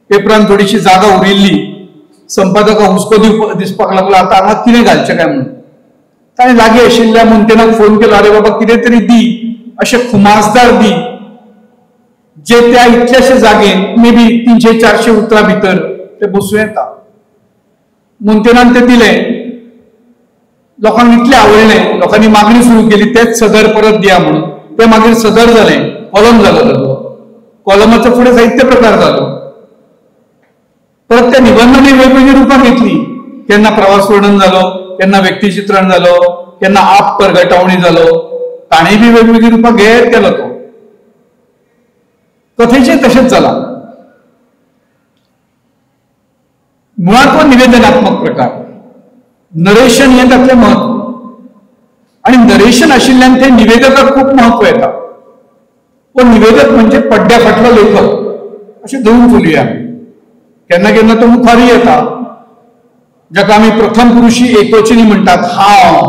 S4: पेपरान थोडीशी जागा उरिल्ली, संपादकाक हुस्को दिसपाक लागलो आता हांगा कितें घालचें काय म्हणून. ताणें लागीं आशिल्ल्या मंत्र्याक फोन केलो, अरे बाबा कितें तरी दी, अशें खुमासदार दी जे त्या इतल्याशे जागेन मे बी 300-400 उतरां भितर ते बसूं येता. मंत्र्यान तें दिलें. लोकांक इतलें आवडलें, लोकांनी मागणी सुरू केली तेच सदर परत दिया म्हणून. ते मागीर सदर जालें, कॉलम जालो ताजो. कॉलमाचो फुडें साहित्य प्रकार जालो. परत त्या निबंधांनी वेगवेगळी रुपां घेतली. केन्ना प्रवास वर्णन जालो, केन्ना व्यक्तिचित्रण जालो, केन्ना आप परगटावणी जालो. ताणेय बी वेगवेगळी रुपां घेत केलो तो. कथेचें तशेंच जाला. मुळात हो निवेदनात्मक प्रकार. नरेशन हे तातलें महत्व आणि नरेशन आशिल्ल्यान ते निवेदकाक खूप महत्व येता. पण निवेदक म्हणजे पड्ड्या फाटलो लेखक अशें धरून चलुया. केन्ना केन्ना तो मुखारय येता, जाका आमी प्रथम पुरुशी एकवचनी म्हणटात, हांव.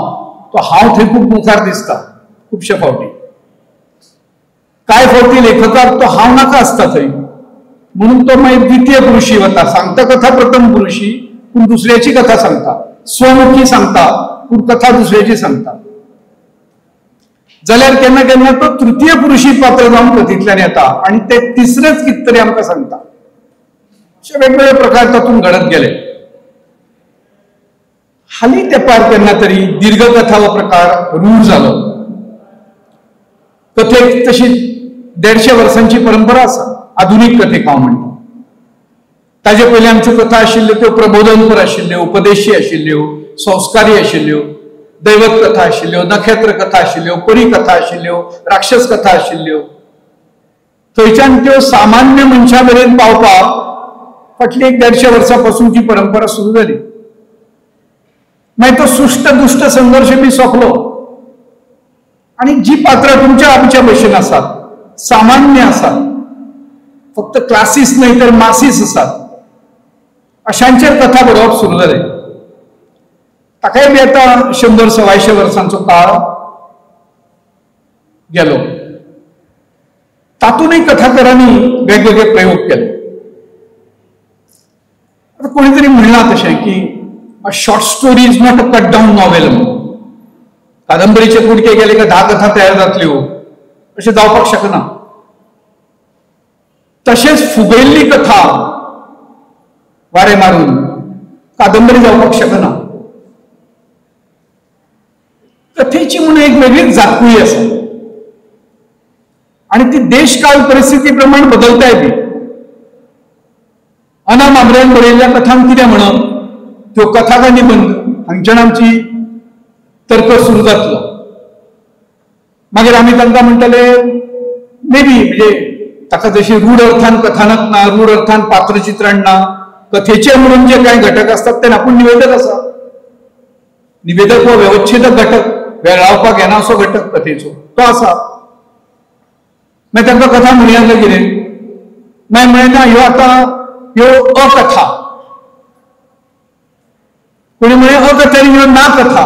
S4: तो हांव थंय खूब मुखार दिसता खुबशे फावटी. कांय फावटी लेखकाक तो हांव नाका आसता थंय, म्हणून तो मागीर द्वितीय पुरुशी वता. सांगता कथा प्रथम पुरुशी, पूण दुसऱ्याची कथा सांगता. स्वमुखी सांगता पूण कथा दुसऱ्याची सांगता. जाल्यार केन्ना केन्ना तो तृतीय पुरुशी पात्र जावन कथेंतल्यान येता आनी ते तिसरेच कितें तरी आमकां सांगता. अशे वेगवेगळे प्रकार तातूंत घडत गेले. हालीं तेंपार केन्ना तरी दीर्घ कथा हो प्रकार रूढ जालो. कथेक तशी 150 वर्सांची परंपरा आसा. आधुनीक कथेक हांव म्हणटा. ताजे पयलीं आमच्यो कथा आशिल्ल्यो त्यो प्रबोधनपर आशिल्ल्यो, उपदेशी आशिल्ल्यो, संस्कारी आशिल्ल्यो, दैवत कथा आशिल्ल्यो, नखेत्र कथा आशिल्ल्यो, परी कथा आशिल्ल्यो, राक्षस कथा आशिल्ल्यो. थंयच्यान त्यो सामान्य मनशा मेरेन पावपाक फाटली 150 वर्सां ती परंपरा सुरू जाली. मागीर तो सुष्ट दुष्ट संघर्श बी सोंपलो. आणि जी पात्र तुमच्या आमच्या भशेन आसात, सामान्य आसात, फक्त क्लासीस नाही तर मासीस आसात, अशांचेर कथा बरोवप सुरू जाले. ताकाय बी आता 100-125 वर्सांचो काळ गेलो. तातूनय कथाकारांनी वेगवेगळे प्रयोग केले. कोणीतरी म्हणला तशें की a short story is not a cut down novel. कादंबरीचे कुडके गेले का 10 कथा तयार जातल्यो अशें जावपाक शकना. तशेंच फुगयल्ली कथा वारे मारून कादंबरी जावपाक शकना. कथेची म्हणून एक वेगळीच जातकुळी आसा आणि ती देश काळ परिस्थिती प्रमाण बदलताय बी. अना मांद्रेन बरयल्ल्या कथांक कितें म्हणप, त्यो कथा काय निबंध हांगच्यान आमची तर्क सुरू जातलो. मागीर आमी तांकां म्हणटले मे बी म्हणजे ताका जशी रूढ अर्थान कथानक ना, रूढ अर्थान पात्रचित्रण ना, कथेचे म्हणून जे काही घटक असतात ते आपूण निवेदक आसा. निवेदक हो व्यवच्छेदक घटक, वेगळावपाक येना असो घटक कथेचो तो आसा. मागीर तांकां कथा म्हणया काय कितें, मागीर म्हणना ह्यो आतां ह्यो अकथा, कोणी म्हणे अकथा ह्यो ना कथा,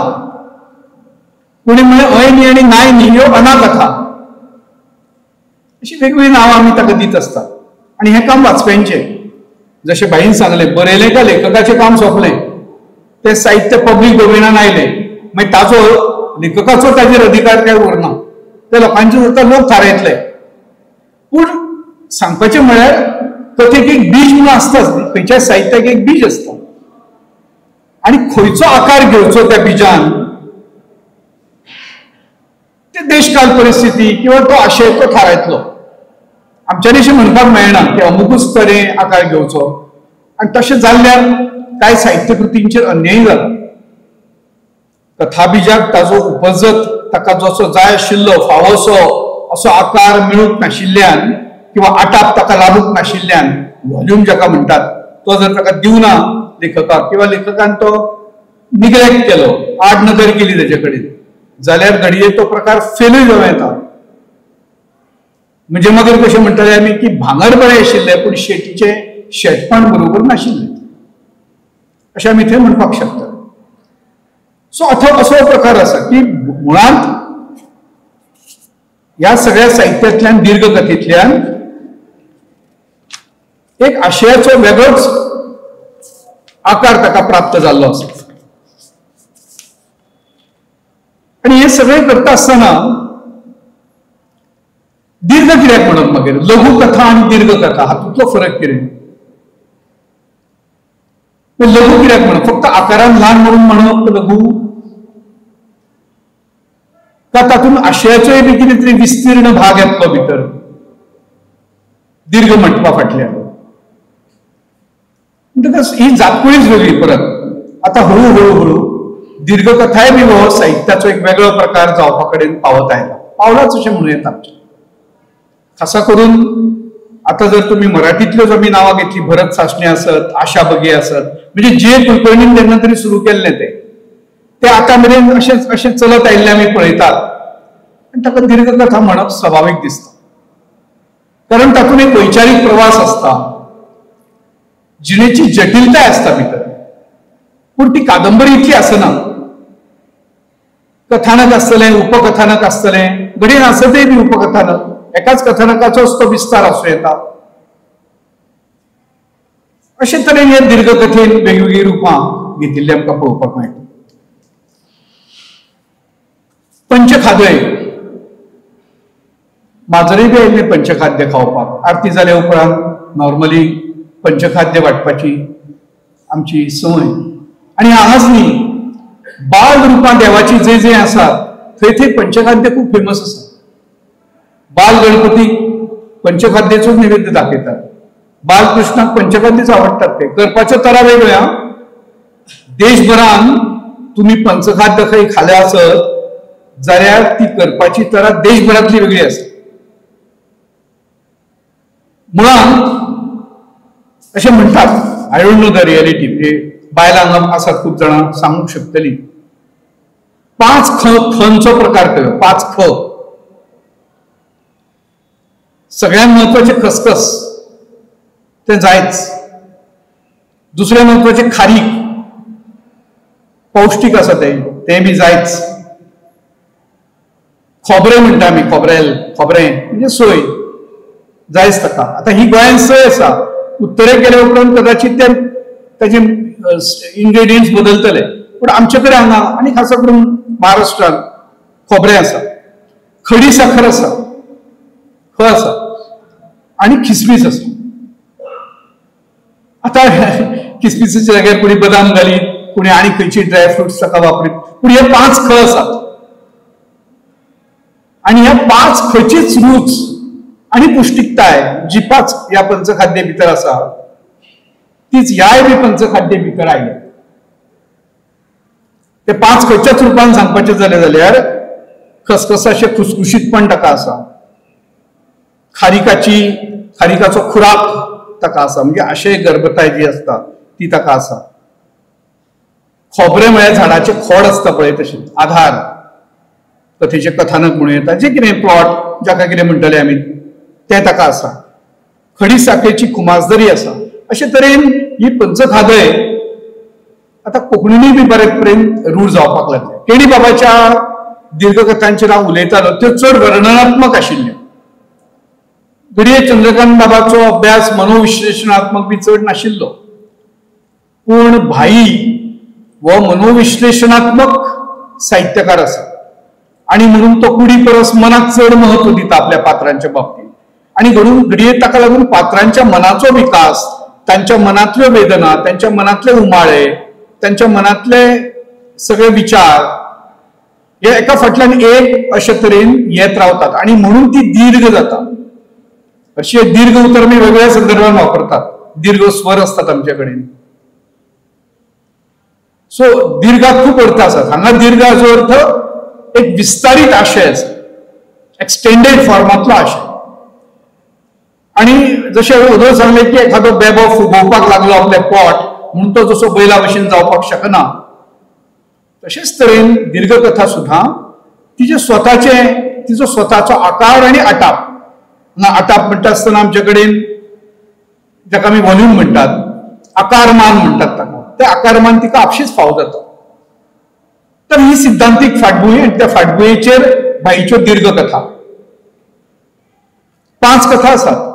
S4: कोणी म्हणे अय न्ही आनी नाय न्ही ह्यो अनाकथा. अशी वेगवेगळी नांवां आमी ताका दीत असतात. आणि हें काम वाचप्यांचें. जशें बाईन सांगलें, बरयलें काय लेखकाचें काम सोंपलें, तें साहित्य पब्लीक डोमेनान आयलें, मागीर ताचो लेखकाचो ताचेर अधिकार काय उरना, ते लोकांचे उरता लोक थारायतले. पूण सांगपाचें म्हळ्यार कथेक एक बीज म्हणून आसताच. खंयच्याय साहित्याक एक बीज आसता आणि खंयचो आकार घेवचो त्या बिजान ते देशकाल परिस्थिती किंवा तो आशय तो थारायतलो. आमच्यानी अशें म्हणपाक मेळना की अमुकूच तरेन आकार घेवचो. आनी तशें जाल्ल्यार कांय साहित्य कृतींचेर अन्याय जाला. कथाबिजाक ताजो उपजत ताका जसो जाय आशिल्लो फावोसो असो आकार मेळूंक नाशिल्ल्यान किंवा आटाप ताका लागूंक नाशिल्ल्यान, व्हॉल्यूम जाका म्हणटात, तो जर ताका दिवना लेखकाक किंवा लेखकान तो निग्लेक्ट केलो, आड नदर केली ताचे कडेन, जाल्यार घडये तो प्रकार फेलूय जावं येता. म्हणजे मागीर कशें म्हणटाले आमी की भांगर बरें आशिल्लें पूण शेटीचें शेटपण बरोबर नाशिल्लें, अशें आमी थंय म्हणपाक शकतात. सो असो प्रकार आसा की मुळांत ह्या सगळ्या साहित्यांतल्यान, दीर्घ कथेंतल्यान एक आशयाचो वेगळोच आकार ताका प्राप्त जाल्लो आसा. आणि हे सगळें करता आसतना दीर्घ कित्याक म्हणप, मागीर लघु कथा आनी दीर्घ कथा हातूंतलो फरक कितें? लघु कित्याक म्हणप? फक्त आकारान ल्हान म्हणून म्हणप लघु, का तातूंत आशयाचोय बी कितें तरी विस्तीर्ण भाग येतलो भितर दीर्घ म्हणपा फाटल्यान? म्हणटकच ही जातकुळीच वेगळी परत. आता हळू दीर्घ कथाय बी हो साहित्याचो एक वेगळो प्रकार जावपा कडेन पावत आयला, पावलाच अशें म्हणूं येता. खासा करून आता जर तुम्ही मराठीतल्यो आमी नांवां घेतली, भरत सासणे आसत, आशा बगे आसत, म्हणजे जे कुलकर्णीन जेन्ना तरी सुरू केल्लें ते आता मेरेन अशें चलत आयिल्लें आमी पळयतात. आनी ताका दीर्घ कथा म्हणप स्वाभावीक दिसता, कारण तातूंत एक वैचारीक प्रवास आसता, जिणेची जटिलताय आसता भितर. पूण ती कादंबरी इतली आसना. कथानक आसतलें, उपकथानक आसतलें, घडये आसतय बी उपकथानक, एकाच कथानकाचोच तो विस्तार आसूं येता. अशे तरेन हे दीर्घ कथेन वेगवेगळी रुपां घेतिल्ली आमकां पळोवपाक मेळटा. पंचखाद्य, माजरय बी आयिल्लें पंचखाद्य खावपाक. आरती जाल्या उपरांत नॉर्मली पंचखाद्य वांटपाची आमची संवय. आनी हांगाच न्ही, बाल रुपां देवाची जे आसात थंय पंचखाद्य खूब फेमस आसा. बाल गणपतीक पंचखाद्याचोच नैवेद्य दाखयतात, बालकृष्णाक पंचखाद्यच आवडटात. ते करपाच्यो तरा वेगळ्या. देशभरान तुम्ही पंचखाद्य खंय खाल्या आसत जाल्यार ती करपाची तरा देशभरांतली वेगळी आसा. मुळात अशें म्हणटात, I don't know the reality, म्हणजे बायलांक आसात खूब जाणां सांगूंक शकतली, 5 खंचो प्रकार केलो. 5 ख. सगळ्यात महत्वाचे खसखस, ते जायच. दुसरे महत्वाचे खारीक, पौष्टिक आसा ते बी जायच. खोबरें म्हणटा आमी, खोबरें म्हणजे सोय जायच ताका. आता ही गोंयांत सोय आसा, उत्तरेक गेल्या उपरांत कदाचित ताचे इन्ग्रेडियंट्स बदलतले, पूण आमचे कडेन हांगा आनी खास करून महाराष्ट्रांत खोबरें आसा, खडी साखर आसा, ख आसा आनी खिसमीस आसा. आता किसमिसाच्या जाग्यार कोणी बदाम घालीत, कोणी आनी खंयची ड्रायफ्रुट्स ताका वापरीत, पूण हे 5 ख आसात. आणि ह्या 5 खचीच रूच आणि पौष्टिकताय जी 5 या पंचखाद्य भितर आसा तीच ह्याय बी पंचखाद्य भितर आयली. ते 5 खच्याच रुपान सांगपाचें जालें जाल्यार खसखसाचें खुसखुशीतपण ताका आसा, खारीकाचो खुराक ताका आसा, म्हणजे आशय गर्भताय जी आसता ती ताका आसा. खोबरें म्हळ्यार झाडाचे खोड आसता पळय तशें आधार, कथेचे कथानक म्हणून येता, जे कितें प्लॉट जाका कितें म्हणटले आमी तें ताका आसा. खडी साखरेची खुमासदरी आसा. अशे तरेन ही पंचखादय आता कोंकणीनूय बी बरेपरेन रूढ जावपाक लागले. केणी बाबाच्या दीर्घकथांचेर हांव उलयतालो त्यो चड वर्णनात्मक आशिल्ल्यो. घडये चंद्रकांत बाबाचो अभ्यास मनोविश्लेशणात्मक बी चड नाशिल्लो, पूण भाई हो मनोविश्लेशणात्मक साहित्यकार आसा आणि म्हणून तो कुडी परस मनाक चड महत्व दिता आपल्या पात्रांच्या बाबतीत. आणि घडये ताका लागून पात्रांच्या मनाचो विकास, तांच्या मनातल्यो वेदना, त्यांच्या मनातले उमाळे, त्यांच्या मनातले सगळे विचार हे एका फाटल्यान एक अशे तरेन येत रावतात आणि म्हणून ती दीर्घ जाता. अशी दीर्घ उतर मी वेगवेगळ्या संदर्भात वापरतात. दीर्घ स्वर असतात आमच्या कडेन. सो दीर्घात खूप अर्थ असतात. हांगा दीर्घाचो अर्थ एक विस्तारित आशय आसा, एक्सटेंडेड फॉर्मातलो आशय. आणि जशें उदो सांगले की एखादो बेबो फुगोवपाक लागलो आपले पोट म्हणून तो जसो बैला भशेन जावपाक शकना, तशेंच तरेन दीर्घकथा सुद्धा तिचो स्वताचो आकार आणि आटाप. आटाप म्हणटा आसतना आमचे कडेन जाका आमी व्हॉल्यूम म्हणटात, आकारमान म्हणटात ताका, ते आकारमान तिका आपशीच फाव जाता. तर ही सिद्धांतीक फाटभुंय आणि त्या फाटभुंयेचेर भाईच्यो दीर्घ कथा. 5 कथा आसात.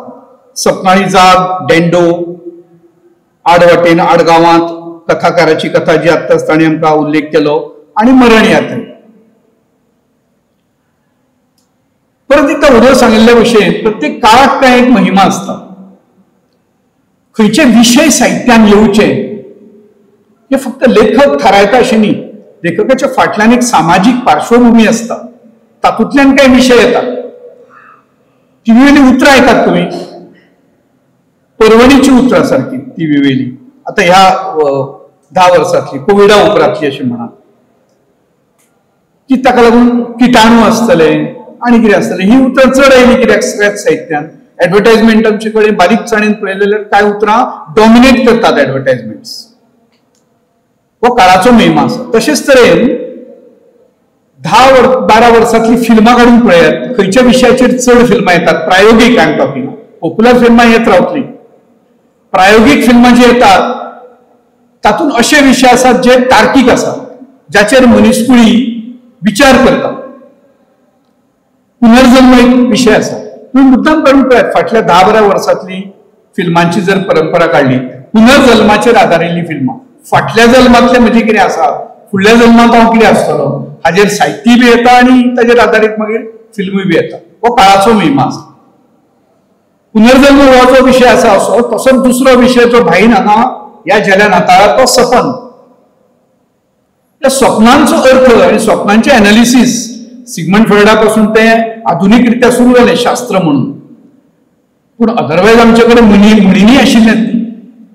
S4: सपनाळी जाग, डेंडो, आडवाटेन आडगांवांत कथाकाराची कथा जी आत्ताच ताणें आमकां उल्लेख केलो, आणि मरण यात्री. परत एकदा उदो सांगिल्ले भशेन प्रत्येक काळाक काय एक महिमा आसता. खंयचे विशय साहित्यान येवचे हे फक्त लेखक थारायता अशें न्ही. लेखकाच्या फाटल्यान एक सामाजीक पार्श्वभूमी आसता, तातूंतल्यान काय विशय येतात. टीव्हीवेली उतरां आयकात तुमी, पर्वणीची उतरां सारकी टीव्हीवेली. आता ह्या 10 वर्सांतली कोविडा उपरांतली अशें म्हणा, की ताका लागून किटाणू आसतले आनी कितें आसतलें. ही उतरां चड आयली कित्याक सगळ्याच साहित्यान. एडवर्टायजमेंट आमचे कडेन बारीकसाणेन पळयलें जाल्यार कांय उतरां डॉमिनेट करतात एडवर्टायजमेंट्स. हो काळाचो महिमा आसा. तशेंच तरेन 10-12 वर्सांतली फिल्मां काडून पळयात, खंयच्या विशयाचेर चड फिल्मां येतात. प्रायोगीक आय एम टॉकिंग. पॉप्युलर फिल्मां येत रावतली. प्रायोगीक फिल्मां जी येतात तातूंत अशे विशय आसात जे तार्कीक आसात, जाचेर मनीसकुळी विचार करता. पुनर्जन्म एक विशय आसा. तुम्ही मुद्दाम काडून पळयात, फाटल्या 10-12 वर्सांतली फिल्मांची जर परंपरा काडली, पुनर्जन्माचेर आदारिल्ली फिल्मां. फाटल्या जल्मांतले म्हणजे कितें आसा, फुडल्या जल्मांत हांव कितें आसतलो, हाजेर साहित्य बी येता आणि ताजेर आदारीत मागीर फिल्मूय बी येता. हो काळाचो महिमा आसा. पुनर्जन्म हो जो विशय आसा असो, तसोच दुसरो विशय जो भाईन हांगा ह्या जेल्यान हाताळ्ळा तो सपन. त्या स्वप्नांचो अर्थ आणि स्वप्नांचे एनालिसिस सिग्मंड फ्रॉइडा पासून ते आधुनिकरित्या सुरू जाले शास्त्र म्हणून. पूण अदरवायज आमचे कडेन म्हणींनी आशिल्ल्यात.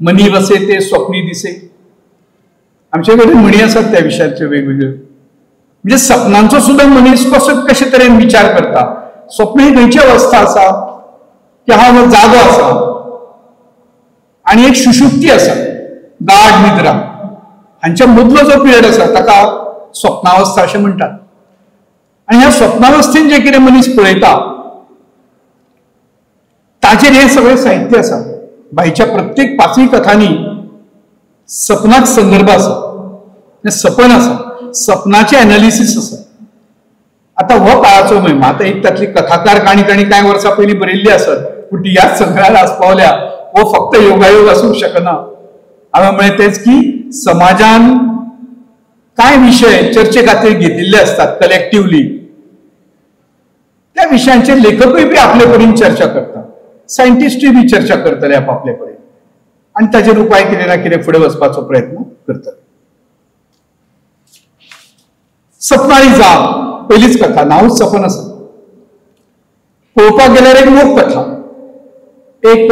S4: मनी वसे ते स्वप्नी दिसे. आमचे कडेन म्हणी आसात त्या विशयाचे वेगवेगळे. म्हणजे सपनांचो सुद्धा मनीस कशे तरेन विचार करता. स्वप्न ही खंयची अवस्था आसा की हा जागो आसा आणि एक सुषुप्ती आसा, गाढ निद्रा. हांच्या मदलो जो पिरियड आसा ताका स्वप्नावस्था अशें म्हणटात. आनी ह्या स्वप्नावस्थेन जे कितें मनीस पळयता ताचेर हें सगळें साहित्य आसा. बाईच्या प्रत्येक 5 कथांनी सपनाक संदर्भ आसा, सपन आसा, सपनाचे एनालिसीस आसा. आता हो काळाचो महिमा. आता एक तातली कथाकार काणी ताणी कांय वर्सां पयलीं बरयल्ली आसत, पूण ती ह्याच संग्रहालयात आसपावल्या. हो फक्त योगायोग आसूंक शकना. हांवें म्हळें तेच की समाजान कांय विशय चर्चे खातीर घेतिल्ले असतात कलेक्टिवली, त्या विशयांचेर लेखकूय बी आपले परीन चर्चा करतात, सायंटिस्टूय बी चर्चा करतले आपापले परीन, आनी ताचेर उपाय कितें ना कितें फुडें वचपाचो प्रयत्न करतले. सपनाळी जाप पहिलीच कथा, नांवच सपन आसा. पळोवपाक गेल्यार एक लोक कथा. एक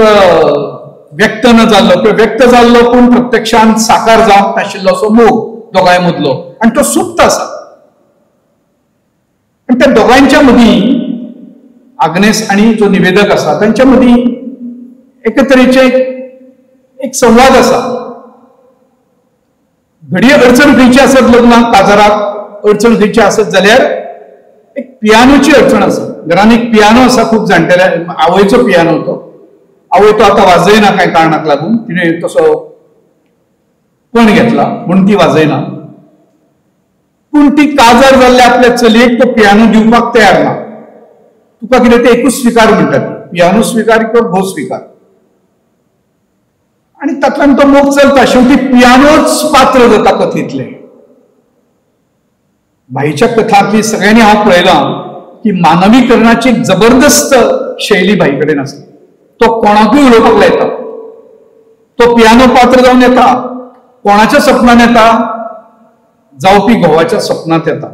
S4: व्यक्त न जाल्लो किंवा व्यक्त जाल्लो पूण प्रत्यक्षांत साकार जावंक नाशिल्लो असो मोग दोगांय मदलो, आनी तो सुप्त आसा. आनी त्या दोगांच्या मदीं आग्नेस आनी जो निवेदक आसा तांच्या मदीं एके तरेचे एक संवाद आसा. घडये अडचण खंयची आसत लग्नाक काजाराक अडचण खंयची आसत जाल्यार एक पियानोची अडचण आसा. घरान एक पियानो आसा, खूब जाणटेल्या आवयचो पियानो तो. आवय तो आतां वाजयना कांय कारणाक लागून, तिणें तसो पण घेतला म्हणून ती वाजयना. पूण ती काजार जाल्ल्या आपल्या चलयेक तो पियानो दिवपाक तयार ना. तुका कितें ते एकूच स्विकार म्हणटात, पियानो स्विकार किंवा भोव स्विकार. आनी तातूंत तो मोग चलता. शेवटी पियानोच पात्र जाता कथेंतले. बाईच्या कथांतली सगळ्यांनी हांव पळयलां की मानवीकरणाची एक जबरदस्त शैली बाई कडेन आसा. तो कोणाकूय उलोवपाक लायता. तो पियानो पात्र जावन येता, कोणाच्या सपनांत येता, जावपी घोवाच्या सपनांत येता,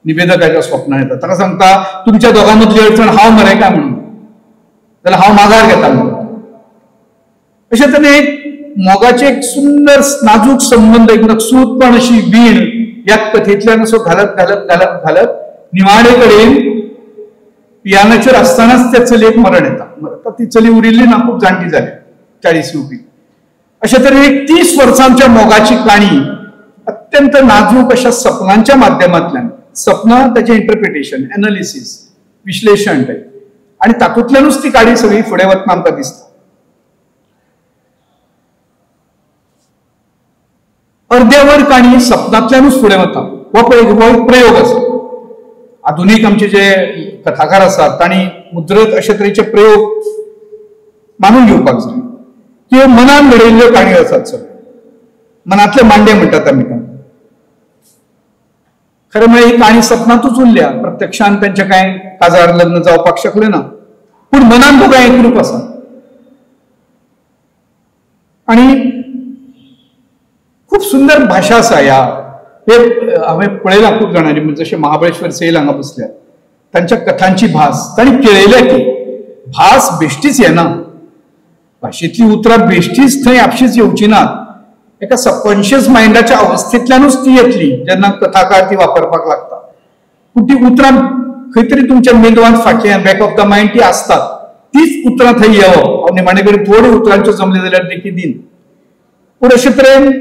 S4: निवेदकाच्या स्वप्नांत येता. ताका सांगता तुमच्या दोगां मदली अडचण हांव मरे काय म्हणून, जाल्यार हांव माघार घेता म्हणून. अशे तरेन एक मोगाचे एक सुंदर नाजूक संबंध, एक नकसूदपण अशी वीण ह्या कथेंतल्यान असो घालत घालत घालत घालत निमाणे कडेन पियानाचेर आसतनाच त्या चलयेक मरण येता. ती चली उरिल्ली ना, खूब जाणटी जाली, 40 येवपी. अशे तरेन एक 30 वर्सांच्या मोगाची काणी अत्यंत नाजूक अशा सपनांच्या माध्यमांतल्यान, सपना त्याचे इंटरप्रिटेशन, एनालिसीस, विश्लेषण आणि तातूंतल्यानूच ती काणी सगळी फुडें वतना आमकां दिसता. अर्देवर काणी सपनांतल्यानूच फुडें वता. हो एक प्रयोग आसा. आधुनीक आमचे जे कथाकार आसात तांणी मुद्रत अशे तरेचे प्रयोग मानून घेवपाक जाय की मनान घडयल्ल्यो काणयो आसात. सगळ्यो मनांतले मांडे म्हणटात आमी तांकां. खरें म्हळ्यार ही काणी सपनांतूच उरल्या, प्रत्यक्षांत तांचे कांय काजार लग्न जावपाक शकलें ना, पूण मनान दोगांय एकरूप आसा. आनी खूब सुंदर भाशा आसा ह्या. हांवें पळयलां खूब जाणांनी, जशे महाबळेश्वर सैल हांगा बसल्यात, तांच्या कथांची भास तांणी केळयल्या की भास बेश्टीच येना. भाशेंतली उतरां बेश्टीच थंय आपशीच येवची नात. एका सबकॉन्शियस मायंडाच्या अवस्थेंतल्यानूच ती येतली जेन्ना कथाकार ती वापरपाक लागता. पूण ती उतरां खंय तरी तुमच्या मेंदवांत फाटल्यान बॅक ऑफ द मायंड ती आसतात. तीच उतरां थंय येवप. हांव निमाणे कडेन थोड्यो उतरांच्यो जमले जाल्यार देखी दिन. पूण अशे तरेन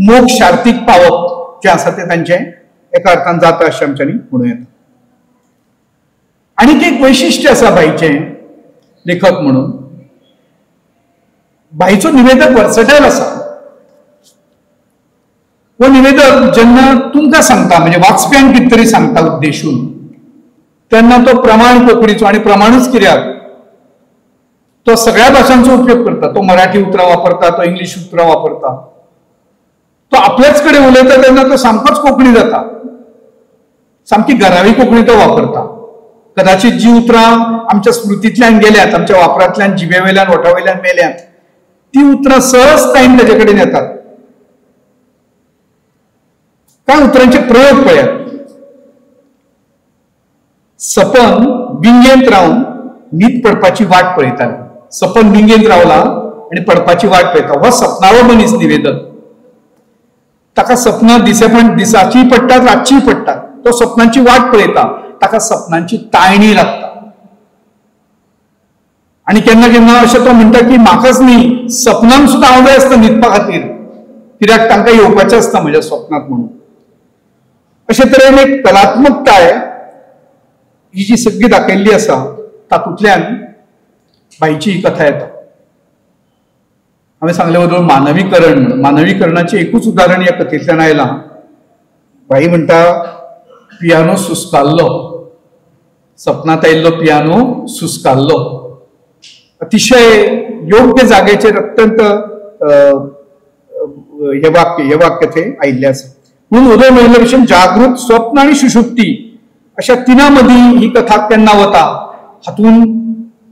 S4: मोग शार्तीक पावप जे आसा ते तांचें एका अर्थान जाता अशें आमच्यांनी म्हणूं येता. आनीक एक वैशिश्ट्य आसा बाईचें लेखक म्हणून. बाईचो निवेदक वर्सटायल आसा. हो निवेदक जेन्ना तुमकां सांगता, म्हणजे वाचप्यांक कितें तरी सांगता उद्देशून, तेन्ना तो प्रमाण कोंकणीचो, आनी प्रमाणूच कित्याक तो सगळ्या भाशांचो उपयोग करता. तो मराठी उतरां वापरता, तो इंग्लीश उतरां वापरता, तो आपल्याच कडेन उलयता तेन्ना तो सामकोच कोंकणी जाता. सामकी घरावी कोंकणी तो वापरता. कदाचित जी उतरां आमच्या स्मृतींतल्यान गेल्यात, आमच्या वापरांतल्यान जिबे वयल्यान ओठा वयल्यान मेल्यात, ती उतरां सहजतायेन ताचे कडेन येतात. कांय उतरांचे प्रयोग पळयात. सपन विंगेंत रावन न्हीद पडपाची वाट पळयताले. सपन विंगेंत रावला आनी पडपाची वाट पळयता. हो सपनाळो मनीस निवेदक. ताका सपनां दिसाची पडटात, रातची पडटात. तो सपनांची वाट पळयता. ताका सपनांची ताळणी लागता. आनी केन्ना केन्ना अशें तो म्हणटा की म्हाकाच न्ही, सपनांत सुद्दां हांव जाय आसता न्हिदपा खातीर, कित्याक तांकां येवपाचें आसता म्हज्या स्वप्नांत म्हणून. अशे तरेन एक कलात्मकताय ही जी सगळी दाखयल्ली आसा तातूंतल्यान बाईची ही कथा येता. हांवें सांगले बरोबर मानवीकरणाचें एकूच उदाहरण ह्या कथेंतल्यान आयलां. बाई म्हणटा पियानो सुस्काल्लो, सपनांत आयिल्लो पियानो सुस्काल्लो. अतिशय योग्य जागेचेर अत्यंत हे वाक्य थंय आयिल्लें आसा. म्हणून उदय म्हणिल्ले भशेन जागृत, स्वप्न आनी सुषुप्ती अशा तिना मदीं ही कथा केन्ना वता हातून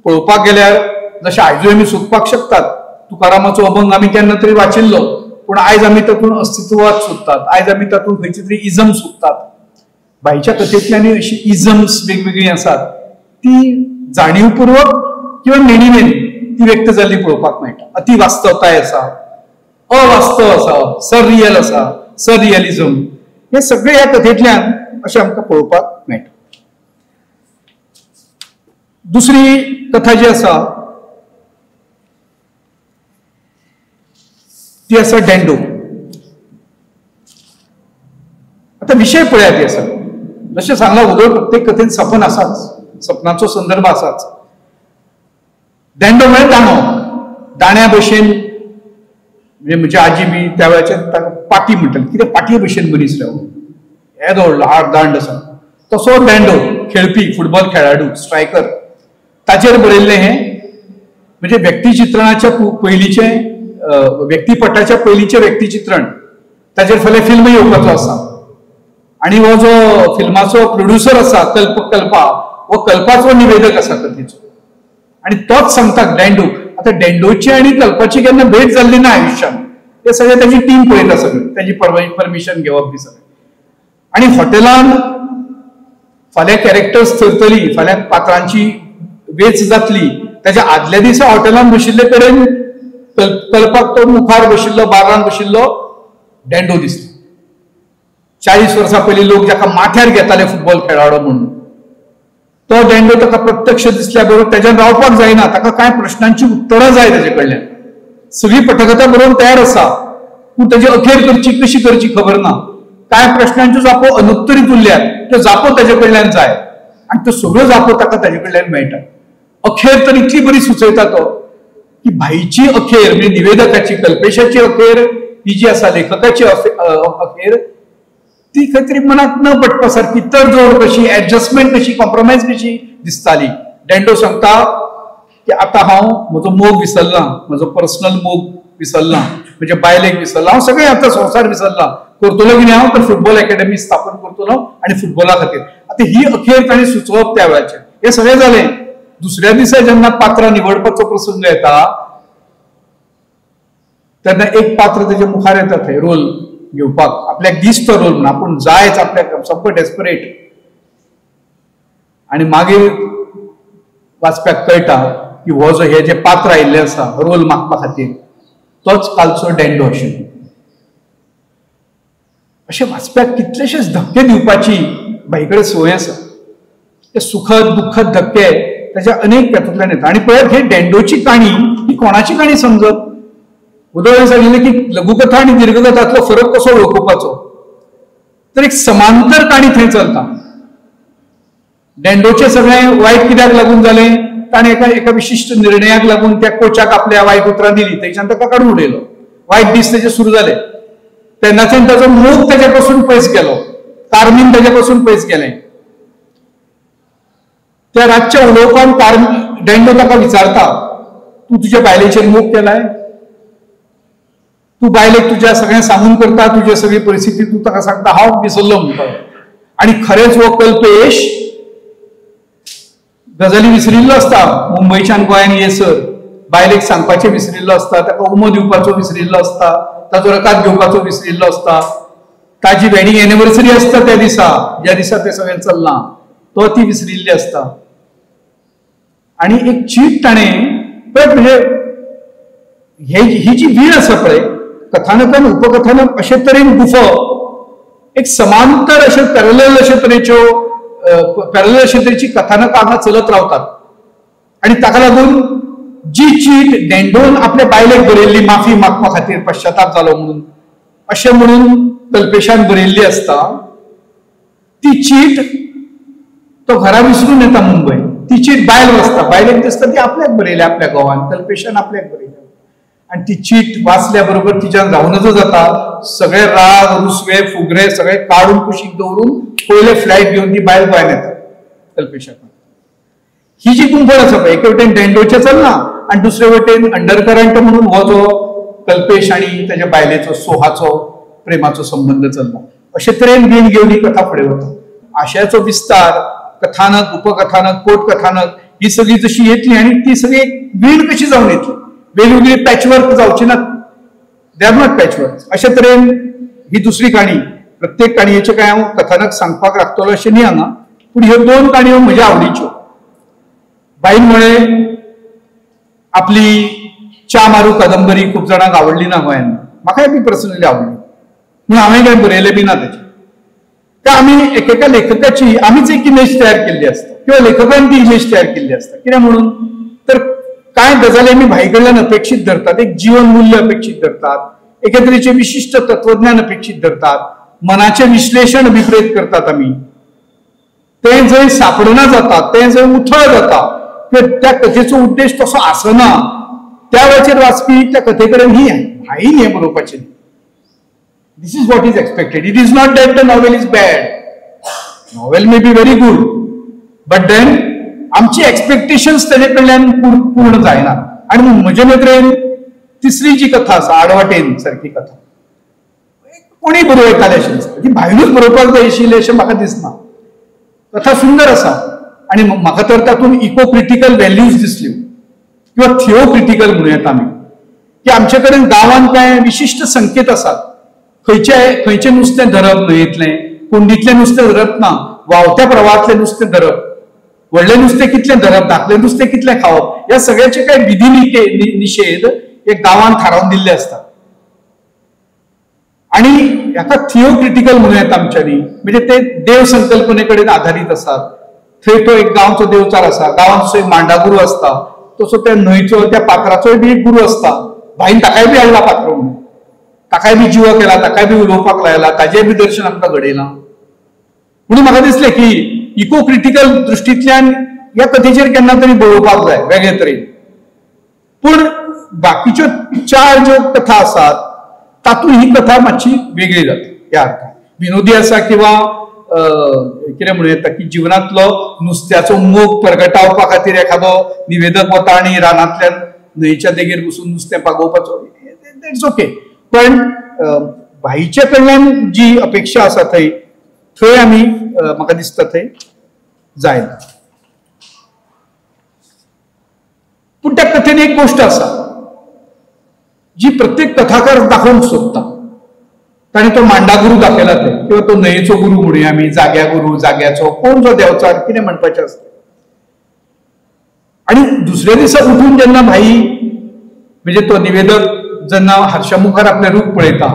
S4: पळोवपाक गेल्यार जशें आयजूय आमी सोदपाक शकतात. तुकारामाचो अभंग आमी केन्ना तरी वाचिल्लो, पूण आयज आमी तातूंत अस्तित्ववाद सोदतात, आयज आमी तातूंत खंयची तरी इजम सोदतात. बाईच्या कथेंतल्यानूय अशी इजम्स वेगवेगळी आसात ती जाणीवपूर्वक किंवा नेणीवेन ती व्यक्त जाल्ली पळोवपाक मेळटा. अतिवास्तवताय आसा, अवास्तव आसा, सररियल आसा, सररियलिझम, हे सगळे ह्या कथेंतल्यान अशें आमकां पळोवपाक मेळटा. दुसरी कथा जी आसा ती आसा डेंडो. आता विषय पळयात ती आसा. जशें सांगलां उदय प्रत्येक कथेन सपन आसाच, सपनाचो संदर्भ आसाच. डेंडो म्हळ्यार दाणो. दाण्या भशेन म्हणजे म्हजी आजी बी त्या वेळाचेर ताका पाटी म्हणटाली, कितें पाटये भशेन मनीस राव येदो व्हडलो हाड दांड आसा तसो डेंडो खेळपी फुटबॉल खेळाडू स्ट्रायकर. ताचेर बरयल्लें हें म्हणजे व्यक्तिचित्रणाच्या पयलींचे व्यक्तिपटाच्या पयलींचें व्यक्तिचित्रण. ताचेर फाल्यां फिल्म येवपाचो आसा आनी हो जो फिल्माचो प्रोड्युसर आसा कल्पा हो कल्पाचो निवेदक आसा कथेचो आनी तोच सांगता डेंडो. आता डेंडोची आनी कल्पाची केन्ना भेट जाल्ली ना आयुश्यान. ते सगळे ताची टीम पळयता, सगळें ताची परमिशन घेवप बी सगळें. आनी हॉटेलान फाल्यां कॅरेक्टर्स थरतली, फाल्यां पात्रांची वेच जातली, ताच्या आदल्या दिसा हॉटेलान बशिल्ले कडेन कल्पाक तो मुखार बशिल्लो बारान बशिल्लो डेंडो दिसता. 40 वर्सां पयलीं लोक जाका माथ्यार घेताले फुटबॉल खेळाडो म्हणून, तो डेंडो ताका प्रत्यक्ष दिसल्या बरोबर ताच्यान रावपाक जायना. ताका कांय प्रश्नांची उत्तरां जाय ताचे कडल्यान. सगळी पटकथा बरोवन तयार आसा पूण ताची अखेर कशी करची खबर ना. कांय प्रश्नांच्यो जापो अनुत्तरीत उरल्यात, त्यो जापो ताचे कडल्यान जाय आनी त्यो सगळ्यो जापो ताका ताचे कडल्यान मेळटा. अखेर तर इतली बरी सुचयता तो की भाईची अखेर म्हणजे निवेदकाची कल्पेशाची अखेर ही जी आसा लेखकाची अखेर ती खंय तरी मनाक न पटपा सारकी तडजोड कशी, एडजस्टमेंट कशी, कॉम्प्रोमाइज कशी दिसताली. डेंडो सांगता की आतां हांव म्हजो मोग विसरला, म्हजो पर्सनल मोग विसरला, म्हणजे बायलेक विसरला, हांव सगळें आतां संवसार विसरला. करतलो कितें हांव तर फुटबॉल अकॅडमी स्थापन करतलो आनी फुटबॉला खातीर. आतां ही अखेर ताणें सुचोवप त्या वेळाचेर. हें सगळें जालें. दुसऱ्या दिसा जेन्ना पात्रां निवडपाचो प्रसंग येता तेन्ना एक पात्र ताच्या मुखार येता थंय रोल घेवपाक. आपल्याक दिसतो रोल म्हणून, आपूण जायच आपल्याक सामको डेस्परेट. आनी मागीर वाचप्याक कळटा की हो जो हे जे पात्र आयिल्लें आसा रोल मागपा खातीर तोच कालचो डेंडो आशिल्लो. अशें वाचप्याक कितलेशेच धक्के दिवपाची बाई कडेन संवय आसा. ते सुखद दुःखद धक्के त्याच्या अनेक हातूंतल्यान येता. आनी पळयात हे डेंडोची काणी ही कोणाची काणी समजप. उदय सांगिल्लें की लघुकथा आनी दीर्घकथांतलो फरक कसो वळखुपाचो. तर एक समांतर काणी थंय चलता. डेंडोचें सगळें वायट कित्याक लागून जालें, ताणें एका विशिश्ट निर्णयाक लागून त्या कोचाक आपल्या वायट उतरां दिलीं, थंयच्यान ताका काडून उडयलो. वायट दीस तेजे सुरू जाले. तेन्नाच्यान ताचो मोग तेजे पासून पयस गेलो, कार्मीन तेजे पासून पयस गेलें. त्या रातच्या उलोवपान डेंडो ताका विचारता, तूं तुज्या बायलेचेर मोग केलाय? तूं बायलेक तुज्या सगळें सांगून करता, तुजी सगळी परिस्थिती तूं ताका सांगता हांव विसरलो म्हणटा. आनी खरेंच हो कल्पेश गजाली विसरिल्लो आसता. मुंबयच्यान गोंयान येसर बायलेक सांगपाचें विसरिल्लो आसता, ताका उमो दिवपाचो विसरिल्लो आसता, ताचो रकात घेवपाचो विसरिल्लो आसता. ताजी वेडिंग एनिवर्सरी आसता त्या दिसा, ज्या दिसा तें सगळें चल्लां तो ती विसरिल्ली आसता. आनी एक चीट ताणें पळय म्हणजे ही जी वीण आसा पळय कथानकन उपकथानक अशे तरेन गुफप एक समांतर अशे पॅरलल अशे तरेची कथानकां हांगा चलत रावतात. आनी ताका लागून जी चीट डेंडोन आपल्या बायलेक बरयल्ली माफी मागपा खातीर पश्चाताप जालो म्हणून अशें म्हणून कल्पेशान बरयल्ली आसता ती चीट तो घरा विसरून येता मुंबय, ती चीट बायल वाचता, बायलेक दिसता ती आपल्याक बरयली, आपल्या गोवान कल्पेशान आपल्याक बरयली, आणि ती चीट वाचल्या बरोबर तिच्यान जाऊनच जाता सगळे राग रुसवे फुगरे सगळे काढून कुशीक दवरून पयले फ्लायट घेऊन ती बायल गोंयान येता कल्पेशाक. ही जी गुंफण आसा पळय, एके वटेन डेंडोचे चलना आणि दुसरे वटेन अंडरकरंट म्हणून हो जो कल्पेश आणि त्याच्या बायलेचो सोहाचो प्रेमाचो संबंध चलना, अशे तरेन विण घेवन ही कथा फुडें वता. आशयाचो विस्तार, कथानक, उपकथानक, कोट कथानक ही सगळी जशी येतली आणि ती सगळी विण कशी जावन येतली, वेगवेगळी पॅचवर्क जावची ना, दे आर नॉट पॅचवर्क. अशा तरेन ही दुसरी काणी, प्रत्येक काणयेचे काय हांव कथानक सांगपाक लागतलो अशें न्ही हांगा, पूण ह्यो दोन काणयो म्हज्या आवडीच्यो. बाईन म्हळें आपली च्या मारू कादंबरी खूब जाणांक आवडली ना गोंयान, म्हाकाय बी पर्सनली आवडली म्हणून हांवें काय बरयलें बी ना तेजें. तर आमी एकेका लेखकाची आमीच एक इमेज तयार केल्ली आसता किंवा लेखकान ती इमेज तयार केल्ली आसता. कित्याक म्हणून तर काय गजाली आमी भाई कडल्यान अपेक्षीत धरतात, एक जीवन मूल्य अपेक्षीत धरतात, एके तरेचे विशिष्ट तत्वज्ञान अपेक्षीत धरतात, मनाचे विश्लेषण अभिप्रेत करतात आमी. ते जंय सापडना जाता, ते जंय उथळ जाता, त्या कथेचो उद्देश तसो आसना, त्या वेळाचेर वाचपी त्या कथे कडेन ही भाईन हें बरोवपाचें. This is what is expected. It is not that the novel is bad, novel may be very good, but then आमची एक्सपेक्टेशन्स तेजे कडल्यान पूर्ण जायना. आणि म्हजे नदरेन तिसरी जी कथा आसा आडवाटेन सारकी कथा कोणी बरोवं येतालें अशें दिसता, ती भाईनूच बरोवपाक जाय आशिल्ली अशें म्हाका दिसना. कथा सुंदर आसा आणि म्हाका तर तातूंत इको क्रिटिकल व्हॅल्यूज दिसल्यो किंवा थिओ क्रिटिकल म्हणूं येता आमी, की आमचे कडेन गांवांत कांय विशिश्ट संकेत आसात. खंयचें नुस्तें धरप न्हंयेंतलें, कुंडीतलें नुस्तें धरप ना, व्हांवत्या प्रवाहांतलें नुस्तें धरप, व्हडलें नुस्तें कितलें धरप, धाकलें नुस्तें कितलें खावप, ह्या सगळ्याचे कांय विधी निषेध एक गांवांत थारावन दिल्ले आसतात. आणि हाका थिओ क्रिटिकल म्हणूं येता आमच्यांनी, म्हणजे ते देव संकल्पने कडेन आधारीत आसात. थंय तो एक गांवचो देवचार आसा, गांवांत तसो एक मांडा गुरू आसता, तसो त्या न्हंयचो त्या पात्राचोय बी एक गुरू आसता. भाईन ताकाय बी हाडला पात्र म्हणून, ताकाय बी जिवा केला, ताकाय बी उलोवपाक लायला, ताजेय बी दर्शन आमकां घडयलां. म्हणून म्हाका दिसलें की इको क्रिटिकल दृश्टींतल्यान ह्या कथेचेर केन्ना तरी बरोवपाक जाय वेगळे तरेन. पूण बाकीच्यो चार ज्यो कथा आसात तातूंत ही कथा मातशी वेगळी जाता. ह्या अर्थान विनोदी आसा किंवा कितें म्हणूं येता की जिवनांतलो नुस्त्याचो मोग परगटावपा खातीर एखादो निवेदक वता आनी रानांतल्यान न्हंयच्या देगेर बसून नुस्तें पागोवपाचो, इट्स ओके. पण भाईचे कडल्यान जी अपेक्षा आसा थंय आमी म्हाका दिसता थंय जायना. पूण त्या कथेन एक गोश्ट आसा जी प्रत्येक कथाकार दाखोवंक सोदता. ताणें तो मांडा गुरू दाखयला ते किंवा तो न्हंयेचो गुरू म्हणुया आमी, जाग्या गुरू, जाग्याचो कोण जो देवचार कितें म्हणपाचें आसता. आणि दुसऱ्या दिसा उठून जेन्ना भाई म्हणजे तो निवेदक जेन्ना हारशा मुखार आपलें रूप पळयता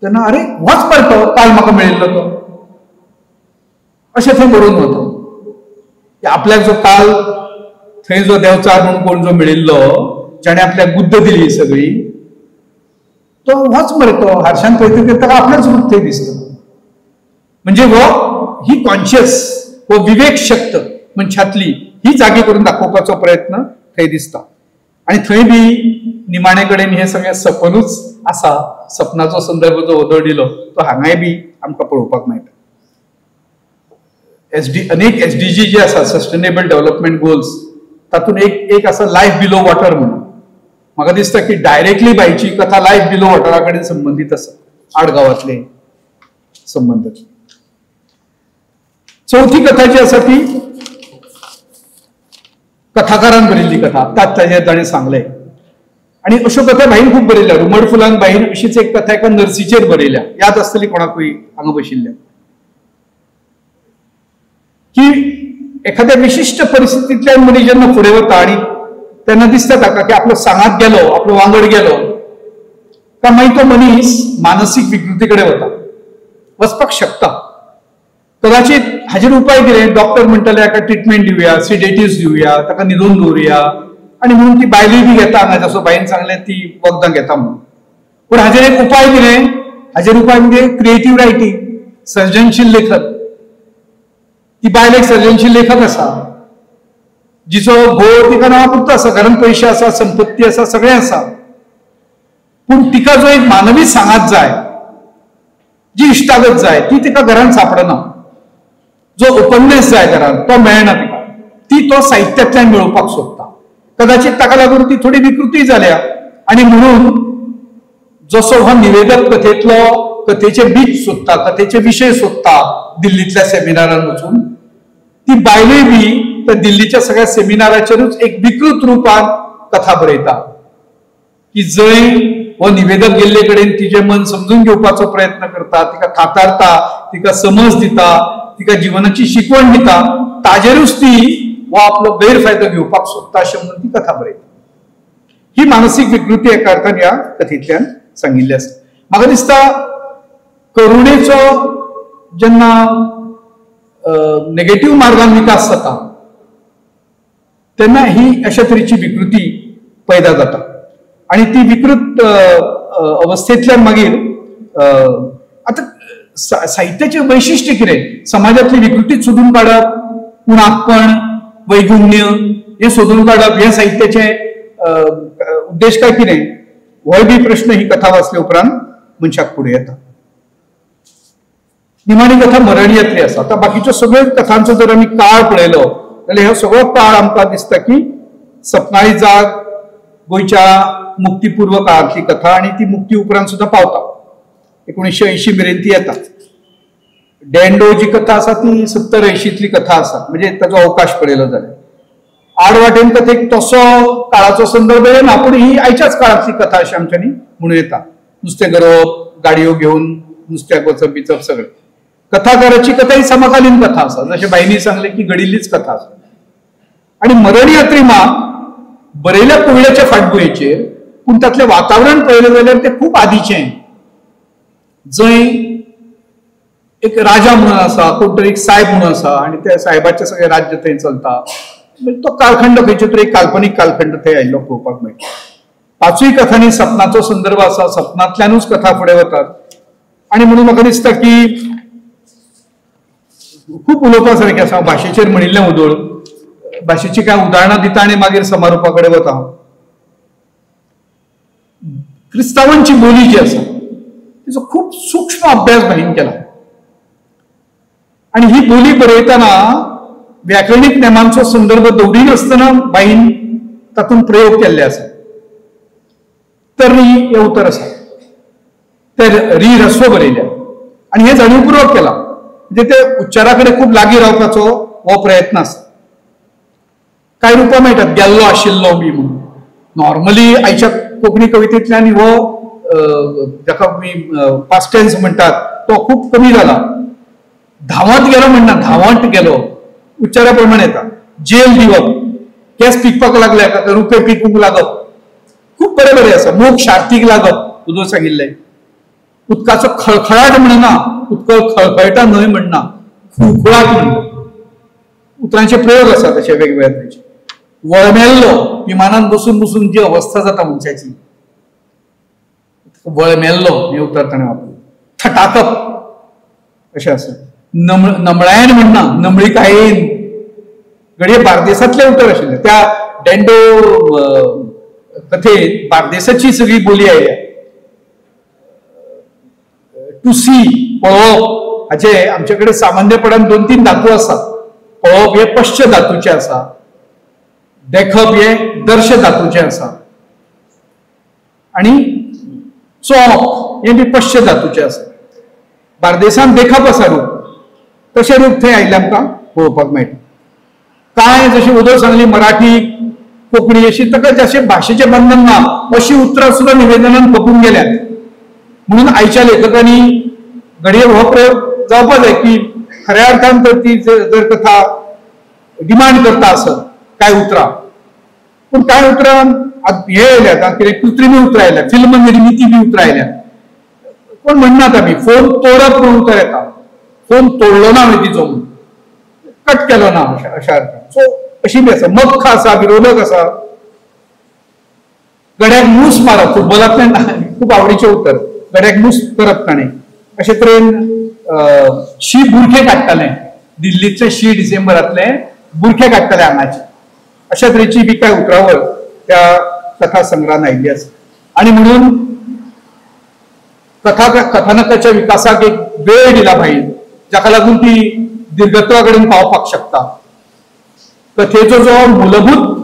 S4: तेन्ना अरे होच मरे तो काल म्हाका मेळिल्लो तो, अशें थंय बरोवन वता. आपल्याक जो काल थंय जो देवचार म्हणून कोण जो मेळिल्लो, जाणे आपल्याक बुद्ध दिली सगळी, तो होच मरे तो हारशान पळयता ताका आपलेच रूप थंय दिसता. म्हणजे ही कॉन्शियस वो विवेक शक्त मनशातली ही जागी करून दाखोवपाचो प्रयत्न थंय दिसता. आणि थंय बी निमाणे कडेन हे सगळें सपनूच आसा. सपनाचो संदर्भ जो वदळिल्लो तो हांगाय बी आमकां पळोवपाक मेळटा. अनेक SDG जे आसा सस्टेनेबल डेव्हलपमेंट गोल्स, तातूंत एक आसा लायफ बिलो वॉटर म्हणून. म्हाका दिसता की डायरेक्टली बायची कथा लायफ बिलो वॉटरा कडेन संबंदीत आसा, आडगांवांतले संबंध. चौथी कथा जी आसा ती कथाकारान बरयल्ली कथा, ताजेर ताणें सांगलें. आणि अश्यो कथा भाईन खूब बरयल्या. रुमड फुलान भाईन अशीच एक कथा एका नर्सीचेर बरयल्या, याद आसतली कोणाकूय हांगा बशिल्ल्या, की एखाद्या विशिष्ट परिस्थितींतल्यान मनीस जेन्ना फुडें वता आणि तेन्ना दिसता ताका की आपलो सांगात गेलो, आपलो वांगड गेलो, काय मागीर तो मनीस मानसीक विकृती कडेन वचपाक शकता. कदाचित हाजेर उपाय कितें, डॉक्टर म्हणटले हाका ट्रिटमेंट दिवया, सिडेटिव्स दिवया, ताका न्हिदोवन दवरुया, आणि म्हणून ती बायलूय बी घेता हांगा, जसो बाईन सांगलें ती वखदां घेता म्हणून. पूण हाजेर एक उपाय कितें, हाजेर उपाय म्हणजे क्रिएटीव रायटींग. सर्जनशील लेखक, ती बायल एक सर्जनशील लेखक आसा, जिचो घोळ तिका नावापुरतो आसा, कारण पयशे आसा, संपत्ती आसा, सगळें आसा, पूण तिका जो एक मानवी सांगात जाय, जी इश्टागत जाय, ती तिका घरांत सापडना. जो ओपननेस जाय घरांत तो मेळना तिका. ती तो साहित्यांतल्यान मेळोवपाक सोदता. कदाचित ताका लागून ती थोडी विकृती जाल्या, आणि म्हणून जसो हो निवेदक कथेचे बीज सोदता, कथेचे विशय सोदता दिल्लीतल्या सेमिनारांत वचून, ती बायलूय बी त्या दिल्लीच्या सगळ्या सेमिनाराचेरूच एक विकृत रूपान कथा बरयता, की जंय हो निवेदक गेल्ले कडेन तिचे मन समजून घेवपाचो प्रयत्न करता, तिका थातारता, तिका समज दिता, तिका जिवनाची शिकवण दिता, ताजेरूच ती हो आपलो गैरफायदो घेवपाक सोदता अशें म्हणून ती कथा बरयता. ही मानसीक विकृती एका अर्थान ह्या कथेंतल्यान सांगिल्ली आसा. म्हाका दिसता करुणेचो जेन्ना नेगेटिव्ह मार्गान विकास जाता तेन्ना ही अशा तरेची विकृती पैदा जाता, आणि ती विकृत अवस्थेंतल्यान मागीर आता साहित्याचे वैशिष्ट्य कितें, समाजातली विकृती सोदून काडप, उणाकपण, वैगुण्य हे सोदून काडप, हे साहित्याचे उद्देश काय कितें, हो बी प्रश्न ही कथा वाचले उपरांत मनशाक फुडें येता. निमाणी कथा मरण येतली आसा. आता बाकीच्यो सगळ्यो कथांचो जर आमी काळ पळयलो जाल्यार हो सगळो काळ आमकां दिसता की सपनाळी जाग गोंयच्या मुक्तीपूर्व काळांतली कथा, आणि ती मुक्ती उपरांत सुद्धा पावता. 1980 मेरेन ती येता. डेंडो जी कथा आसा ती 70-80तली कथा आसा, म्हणजे ताचो अवकाश पळयलो जाल्यार. आडवाटेन कथेक तसो काळाचो संदर्भ येना, पूण ही आयच्याच काळांतली कथा अशी आमच्यांनी म्हणूं येता. नुस्तें गरोवप, गाडयो घेवन नुस्त्याक वचप बिचप सगळें. कथाकाराची कथा ही समकालीन कथा आसा, जशें बायनी सांगलें की घडिल्लीच कथा आसा. आणि मरण यात्रिमा बरयल्या कुळ्याच्या फाटभुंयेचेर, पूण तातलें वातावरण पळयलें जाल्यार तें खूब आदींचें. जंय एक राजा म्हणून आसा, कोण तरी एक साहेब म्हणून आसा, आणि त्या साहेबाचें सगळें राज्य थंय चलता. तो कालखंड खंयचे तरी काल्पनीक कालखंड थंय आयिल्लो पळोवपाक मेळटा. पांचूय कथांनी सपनाचो संदर्भ आसा, सपनांतल्यानूच कथा फुडें वतात. आणि म्हणून म्हाका दिसता की खूप उलोवपा सारकें आसा. भाशेचेर म्हणिल्लें उदोळ, भाशेची कांय उदाहरणां दिता आनी मागीर समारोपा कडेन वता. क्रिस्तांवांची बोली जी आसा तिचो खूब सूक्ष्म अभ्यास बाईन केला, आणि ही बोली बरयतना व्याकरणीक नेमांचो संदर्भ दवरिनासतना बाईन तातूंत प्रयोग केल्ले आसा. तरी हे उतर आसा, ते री ह्रस्व बरयल्या, आणि हे जाणीवपूर्वक केला, म्हणजे ते उच्चारा कडेन खूब लागीं रावपाचो हो प्रयत्न आसा. कांय रुपां मेळटात, गेल्लो आशिल्लो बी म्हणून. नॉर्मली आयच्या कोंकणी कवितेंतल्यान हो जाका आमी पास्ट टेन्स म्हणटात तो खूब कमी जाला. धांवत गेलो म्हणना, धांवत गेलो उच्चारा प्रमाणे येता. जेल दिवप, केस पिकपाक लागले का रुपये पिकूंक लागप, खूप बरे बरे आसा. मोग शार्तीक लागप, उदो सांगिल्लें. उदकाचो खळखळाट म्हणना, उदक खळखळटा न्हय म्हणना, खुळखुळाट म्हणटा. उतरांचे प्रयोग आसा तशे वेगवेगळे तरेचे. वळमेल्लो, विमानान बसून बसून जी अवस्था जाता मनशाची, वळमेल्लो हे उतर ताणें वापरलें. थटाकप अशें आसा. नमळायन म्हणना, नमळीकायेन. घडये बार्देसांतले उतर आशिल्ले. त्या डेंडो कथेत बार्देसाची सगळी बोली आयल्या. टू सी, पळोवप, हाचे आमचे कडेन सामान्यपणान 2-3 धातू आसात. पळोवप हे पश्च धातूचे आसा, देखप हे दर्श धातूचे आसा, आणि चोप हे बी पश्च धातूचे आसा. बार्देसान देखप आसा रूप, तशें रूप थंय आयिल्लें आमकां पळोवपाक मेळटा. कांय जशें उदो सांगली मराठी, कोंकणी अशी ताका जशें भाशेचें बंधन ना अशी उतरां सुद्दां निवेदनान खपून गेल्यात. म्हणून आयच्या लेखकांनी घडये हो प्रयोग जावपा जाय की खऱ्या अर्थान तर ती जर कथा डिमांड करता आसत कांय उतरां, पूण कांय उतरां हे येयल्यात, कितें कृत्रिमी उतरां आयल्यात, फिल्म निर्मिती बी उतरां आयल्यात. कोण म्हणनात आमी फोन तोडप म्हणून उतर येता, फोन तोडलो ना हांवें तिचो म्हणून, कट केलो ना अशा अर्थान. सो अशी बी आसा. मख्ख आसा, विरोधक आसा. गड्याक मूस मारप, फुटबॉलांतल्यान खूब आवडीचें उतर, गड्याक मूस करप ताणें. अशे तरेन शी बुरखे काडटाले, दिल्लीतले शी डिसेंबरातले बुरखे काडटाले हांगाचे, अशा तरेची बी काय उतरावळ त्या कथा संग्रहान आयिल्ली आसा. आणि म्हणून कथानकाच्या विकासाक एक वेळ दिला भाईन, जाका लागून ती दीर्घत्वा कडेन पावपाक शकता. कथेचो जो मूलभूत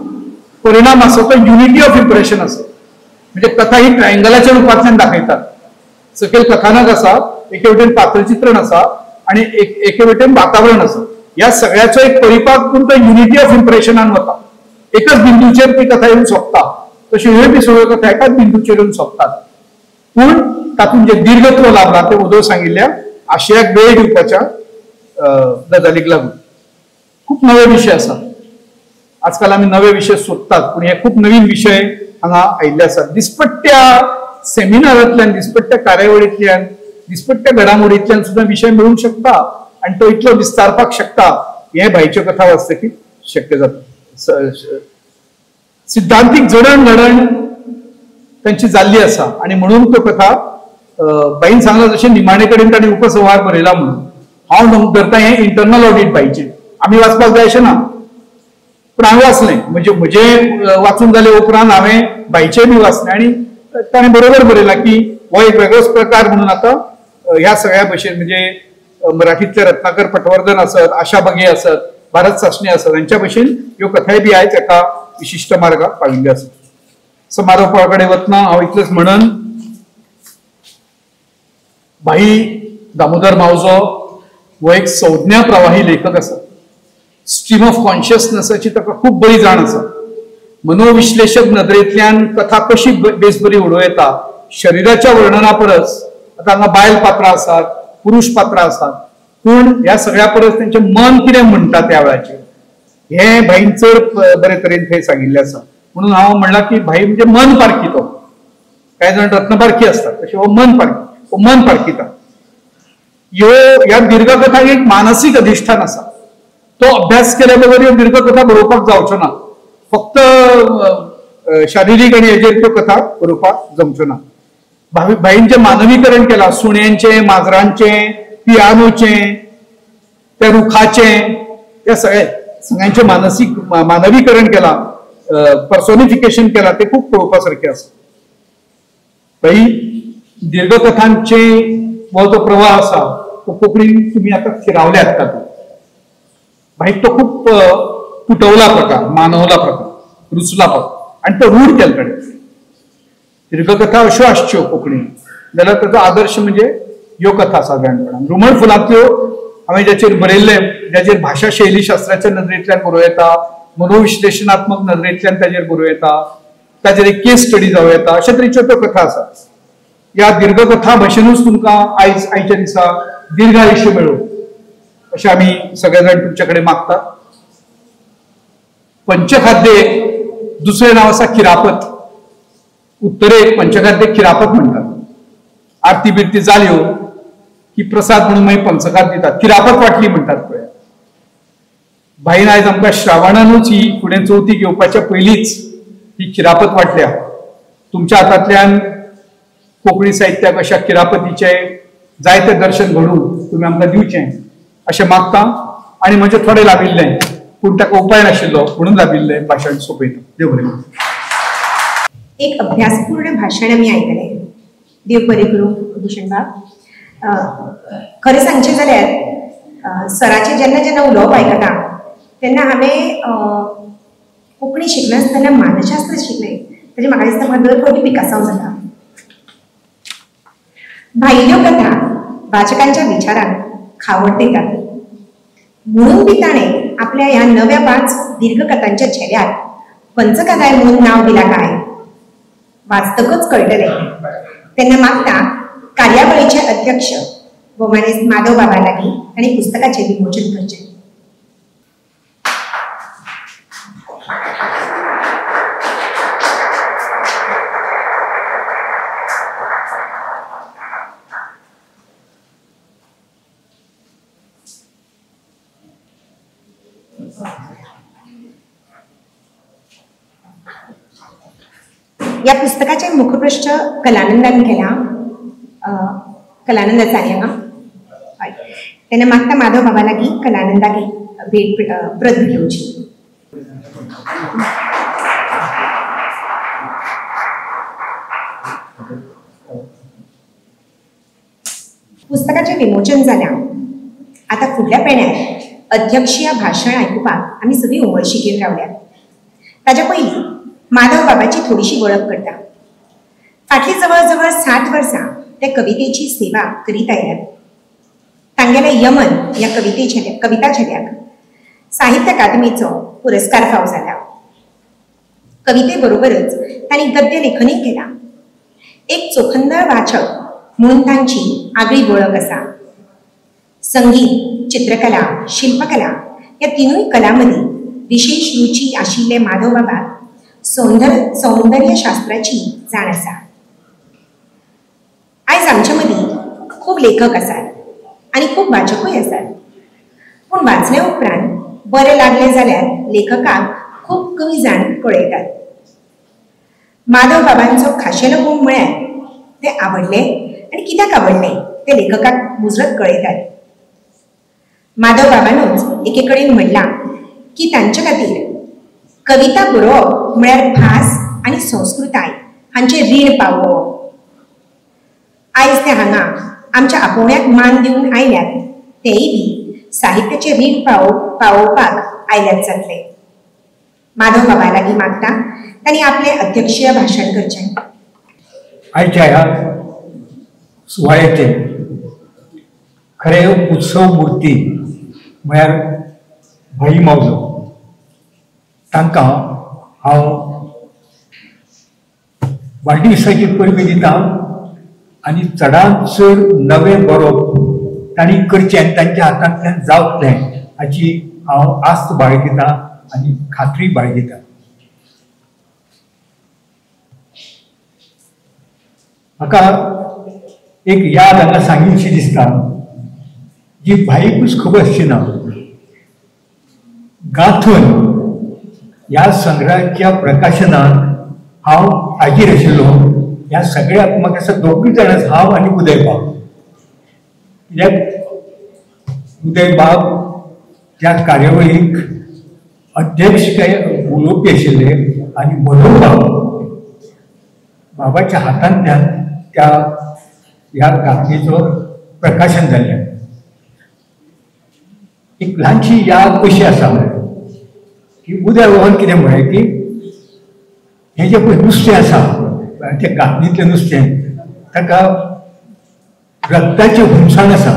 S4: परिणाम आसा तो युनिटी ऑफ इम्प्रेशन आसा. म्हणजे कथा ही ट्रायंगलाच्या रुपांतल्यान दाखयतात. सकयल कथानक आसा, एके वटेन पात्रचित्रण आसा आणि एके वटेन वातावरण आसा. ह्या सगळ्याचो एक परिपाक करून तो युनिटी ऑफ इम्प्रेशनान वता. एकच बिंदूचेर ती कथा येवन सोंपता. तशी ह्यो बी सगळ्यो कथा एकाच बिंदूचेर येवन सोंपतात. पूण तातूंत जे दीर्घत्व लाभला ते उदो सांगिल्ल्या आशयाक वेळ दिवपाच्या गजालीक लागून. खूप नवे विशय आसा. आजकाल आमी नवे विशय सोदतात, पूण हे खूप नवीन विशय हांगा आयिल्ले आसात. दिसपट्ट्या सेमिनारांतल्यान, दिसपट्ट्या कार्यावळींतल्यान, दिसपट्ट्या घडामोडींतल्यान सुद्दां विशय मेळूंक शकता आनी तो इतलो विस्तारपाक शकता. हे भाईच्यो कथा वाचतकीर शक्य जाता. सिद्धांतीक जडण-घडण तांची जाल्ली आसा आणि म्हणून तो कथा बाईन सांगला जशें निमाणे कडेन ताणें उपसंहार बरयला म्हणून हांव धरता हे इंटरनल ऑडिट बाईचें. आमी वाचपाक जाय अशें ना, पूण हांवें वाचलें. म्हजे वाचून जाले उपरांत हांवें बाईचें बी वाचलें आणि ताणें बरोबर बरयलां की हो एक वेगळोच प्रकार म्हणून आतां ह्या सगळ्या भशेन म्हणजे मराठीतले रत्नाकर पटवर्धन आसत, आशा बगे आसत, भारत सासणे आसत, हांच्या भशेन ह्यो कथाय बी आयज एका विशिश्ट मार्गाक पाविल्ल्यो आसात. समारोपा कडेन वतना हांव इतलेंच म्हणन, भाई दामोदर मावजो हो एक संज्ञा प्रवाही लेखक आसा. स्ट्रीम ऑफ कॉन्शियसनेसाची ताका खूब बरी जाण आसा. मनोविश्लेशक नदरेंतल्यान कथा कशी बेस बरी उडोव येता. शरिराच्या वर्णना परस आतां हांगा बायल पात्रां आसात, पुरुश पात्रां आसात, पूण ह्या सगळ्या परस तेंचें मन कितें म्हणटा त्या वेळाचेर हे भाईन चड बरे तरेन थंय सांगिल्लें आसा. म्हणून हांव म्हणलां की भाई म्हणजे मन पारखी तो. कांय जाण रत्न पारखी आसतात, तशें हो मन पारखी, हो मन पारखीता. ह्या दीर्घ कथाक एक मानसीक अधिष्ठान आसा. तो अभ्यास केल्या बरोबर ह्यो दीर्घ कथा बरोवपाक जावच्यो ना. फक्त शारिरीक आणि हेजेर त्यो कथा बरोवपाक जमच्यो ना. भाईन जे मानवीकरण केलां, सुण्यांचें, माजरांचें, पियानोचें, त्या रुखाचें, त्या सगळ्यांचें मानवीकरण केलां, पर्सोनिफिकेशन केलां, ते खूप पळोवपा सारकें आसा. भाई दीर्घ कथांचे हो जो प्रवाह आसा तो कोंकणीन तुमी आतां थिरावल्यात तातूंत. भाई तो खूप तुटवला प्रकार, मानवला प्रकार, रुचला प्रकार आणि तो रूढ केला ताणें. दीर्घ कथा अश्यो आसच्यो कोंकणीन जाल्यार ताचो आदर्श म्हणजे ह्यो कथा सादारणपणान. रुमण फुलांतल्यो हांवें ज्याचेर बरयल्लें, ज्याचेर भाशा शैली शास्त्राच्या नदरेंतल्यान बरोवं येता, मनोविश्लेशनात्मक नदरेंतल्यान ताचेर बरोवं येता, ताचेर एक केस स्टडी जावं येता, अशे तरेच्यो त्यो कथा आसात. ह्या दीर्घ कथा भशेनूच तुमकां आयच्या दिसा दीर्घ आयुश्य मेळो अशें आमी सगळे जाण तुमचे कडेन मागतात. पंचखाद्येक दुसरें नांव आसा खिरापत. उत्तरेक पंचखाद्येक खिरापत म्हणटात. आरती बिरती जाल्यो की प्रसाद म्हणून मागीर पंचखाद दितात, खिरापत वाटली म्हणटात पळय. भाईन आयज आमकां श्रावणानूच ही फुडें चवथीक येवपाच्या पयलींच ही खिरापत वाटल्या. तुमच्या हातांतल्यान कोंकणी साहित्याक अशा खिरापतीचे जायते दर्शन घडून तुमी आमकां दिवचें अशें मागता. आनी म्हजें थोडें लाभिल्लें, पूण ताका उपाय नाशिल्लो म्हणून लाभिल्लें भाशण सोंपयता. देव बरें करूं.
S1: एक अभ्यासपूर्ण भाषण आमी आयकलें. देव बरें करूं भूषण बाब. खरें सांगचें जाल्यार सराचें जेन्ना जेन्ना उलोवप आयकता तेन्ना हांवें कोंकणी शिकनासतना मानसशास्त्र शिकलें. ताजे म्हाका दिसता म्हाका दर फावटी पिकासांव जाता. भायल्यो कथा वाचकांच्या विचारांक खावड दितात. म्हणून बी ताणें आपल्या ह्या नव्या 5 दीर्घ कथांच्या झेल्याक पंचकथाय म्हणून नांव दिलां काय वाचतकच कळटलें. तेन्ना मागता कार्यावळीचे अध्यक्ष व मनीस माधव बाबा लागीं ताणें पुस्तकाचें विमोचन करचें. या पुस्तकाचे मुखपृष्ठ कलानंदान केला. कलानंद आचार्य तेन्ना मागता माधव बाबा लागीं कलानंदाक भेट प्रत घेवची. पुस्तकाचें विमोचन जाल्यां. आतां फुडल्या पेण्यार अध्यक्षीय भाशण आयकुपाक आमी सगळीं उमळशिकेन रावल्यात. ताच्या पयलीं माधव बाबाची थोडीशी वळख करता. फाटली जवळ जवळ 60 वर्सां ते कवितेची सेवा करीत आयल्यात. तांगेल्या यमन ह्या कविता छेद्याक साहित्य अकादमीचो पुरस्कार फावो जाला. कविते बरोबरच तांणी गद्य लेखनय केलां. एक चोखंदळ वाचक म्हणून तांची आगळी वळख आसा. संगीत, चित्रकला, शिल्पकला ह्या तिनूय कला मदीं विशेष रुची आशिल्ले माधव बाबाक सौंदर्य शास्त्राची जाण आसा. आयज आमचे मदीं खूब लेखक आसात आनी खूब वाचकूय आसात. पूण वाचले उपरांत बरें लागले जाल्यार लेखकाक खूब कमी जाण कळयतात. माधव बाबांचो खाशेलो गुण म्हळ्यार ते आवडले आनी कित्याक आवडले ते लेखकाक मुजरत कळयतात. माधव बाबानूच एके कडेन म्हणलां की तांचे खातीर कविता बरोवप म्हळ्यार भास आनी संस्कृताय हांचे रीण पावोवप. आयज ते हांगा आमच्या आपोवण्याक मान दिवन आयल्यात तेय बी साहित्याचे रीण पावोवपाक आयल्यात जातले. माधव बाबा लागीं मागता तांणी आपले अध्यक्षीय भाशण करचें.
S5: आयच्या ह्या सुवाळ्याचे खरे उत्सव मूर्ती म्हळ्यार भाई मावजो. तांकां हांव वाडदिवसाची परबी दिता आनी चडांत चड नवें बरोवप तांणी करचें आनी तांच्या हातांतल्यान जावतलें हाची हांव आस्त बाळगितां आनी खात्री बाळगितां. म्हाका एक याद हांगा सांगिनशी दिसता जी भाईकूच खबर आसची ना. गाथून ह्या संग्रहाच्या प्रकाशनात हांव हाजीर आशिल्लो. ह्या सगळ्याक म्हाका असं दोगूय जाण हांव आनी उदय बाब. कित्याक उदय बाब त्या कार्यावळीक अध्यक्ष काय उलोवपी आशिल्ले आनी म्हणून बाबाच्या हातांतल्यान त्या ह्या गाथेचो प्रकाशन जाल्लें. एक ल्हानशी याद कशी आसा की उदय बाबान कितें म्हळें की हें जें पळय नुस्तें आसा तें गांथणीतलें नुस्तें ताका रक्ताचें हुमसाण आसा.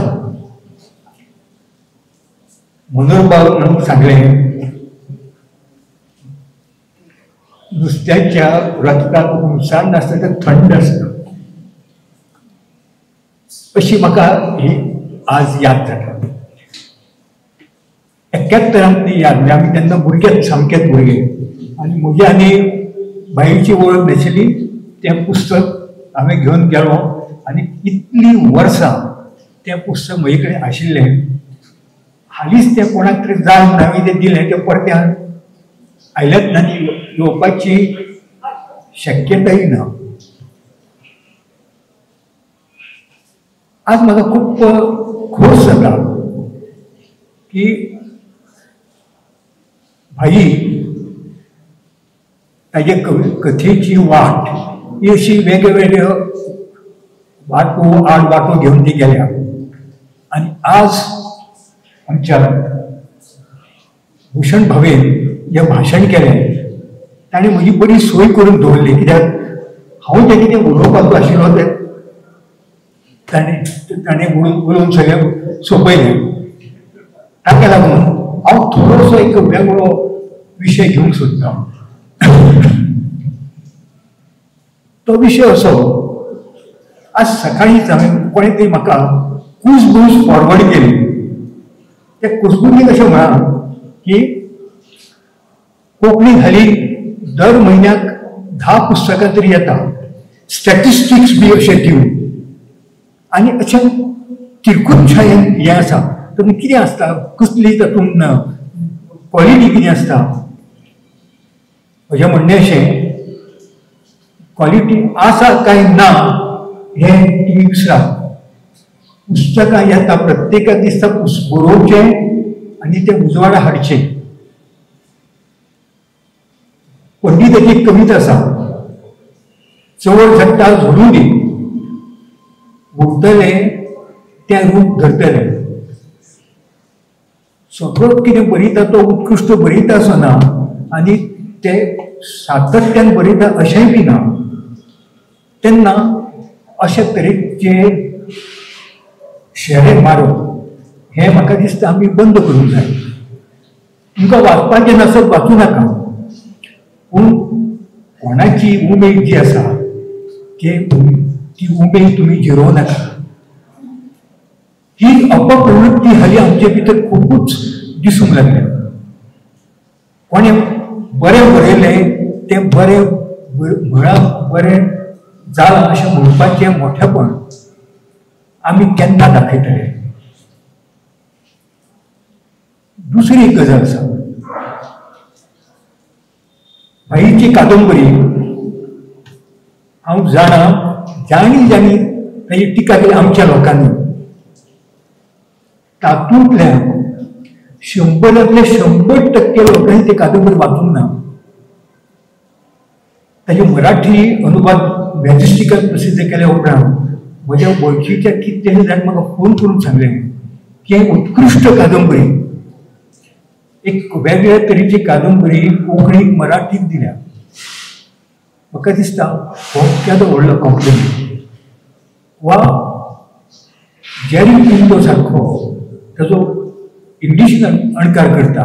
S5: म्हणून बाब सांगलें नुस्त्याच्या रक्ताक हुमसाण नासता तें थंड आसता. अशी म्हाका ही आज याद जाता. 71 याद म्हणजे आमी तेन्ना भुरगेच सामकेच भुरगे आनी म्हजी आनी बाईची वळख नाशिल्ली. तें पुस्तक हांवें घेवन गेलो आनी इतलीं वर्सां तें पुस्तक म्हजे कडेन आशिल्लें. हालींच तें कोणाक तरी जाय म्हूण हांवें तें दिलें. तें परत्यान आयल्यात ना येवपाची शक्यताय ना. आज म्हाका खूब खोस जाता की भाई ताजे कथेची वाट ही अशी वेगवेगळ्यो वाटो घेवन ती गेल्या. आनी आज आमच्या भूषण भावेन जें भाशण केलें ताणें म्हजी बरी सोय करून दवरली. कित्याक हांव जें कितें उलोवपाचो आशिल्लो तें ताणें उलोवन सगळें सोंपयलें. ताका लागून हांव थोडोसो एक वेगळो विशय घेवंक सोदतां. तो विशय असो आज सकाळीच हांवें कोणें तरी म्हाका कुसबूस फॉरवर्ड केली. त्या कुसबूजीक अशें म्हळां की कोंकणीत हालीं दर म्हयन्याक 10 पुस्तकां तरी येता. स्टॅटिस्टिक्स बी अशें दिवन आनी अशें तिरकूटशायेन हें आसा. तातूंत कितें आसता कसली तातूंत क्वॉलिटी कितें आसता. म्हजें म्हणणें अशें क्वॉलिटी आसा काय ना हें तुमी विसरात. पुस्तकां येता प्रत्येकाक दिसता बरोवचें आनी ते उजवाडा हाडचे. पंडिताची एक कविता आसा, चवळ झडटा झोडून दी, उरतले तें रूप धरतले. सगळो कितें बरयता तो उत्कृश्ट बरयता असो ना आनी ते सातत्यान बरयता अशेंय बी ना. तेन्ना अशे तरेचे शेरे मारप हें म्हाका दिसता आमी बंद करूंक जाय. तुमकां वाचपाचें नसत वाचूं नाका, पूण कोणाची उमेद जी आसा ती उमेद तुमी जिरोव नाका. ही अपप्रवृत्ती हाली आमचे भितर खूबच दिसूंक लागल्या. कोणें बरें बरयलें तें बरें म्हळ्यार बरें जालां अशें म्हणपाचें मोठेपण आमी केन्ना दाखयतले. दुसरी एक गजाल आसा, भाईची कादंबरी हांव जाणी ताची टिका केली आमच्या लोकांनी. तातूंतल्यान 100% 100% लोकांनी ती कादंबरी वाचूंक ना. ताचे मराठी अनुवाद मॅजेस्टिकान प्रसिद्ध केल्या उपरांत म्हज्या वळखीच्या कितलेशे जाण म्हाका फोन करून सांगले की उत्कृश्ट कादंबरी, एक वेगळ्या तरेची कादंबरी कोंकणीक मराठीक दिल्या. म्हाका दिसता हो केदो व्हडलो कॉम्प्लिमेंट. वा जॅरी पिंटो सारको ताजो इंग्लिशीन अणकार करता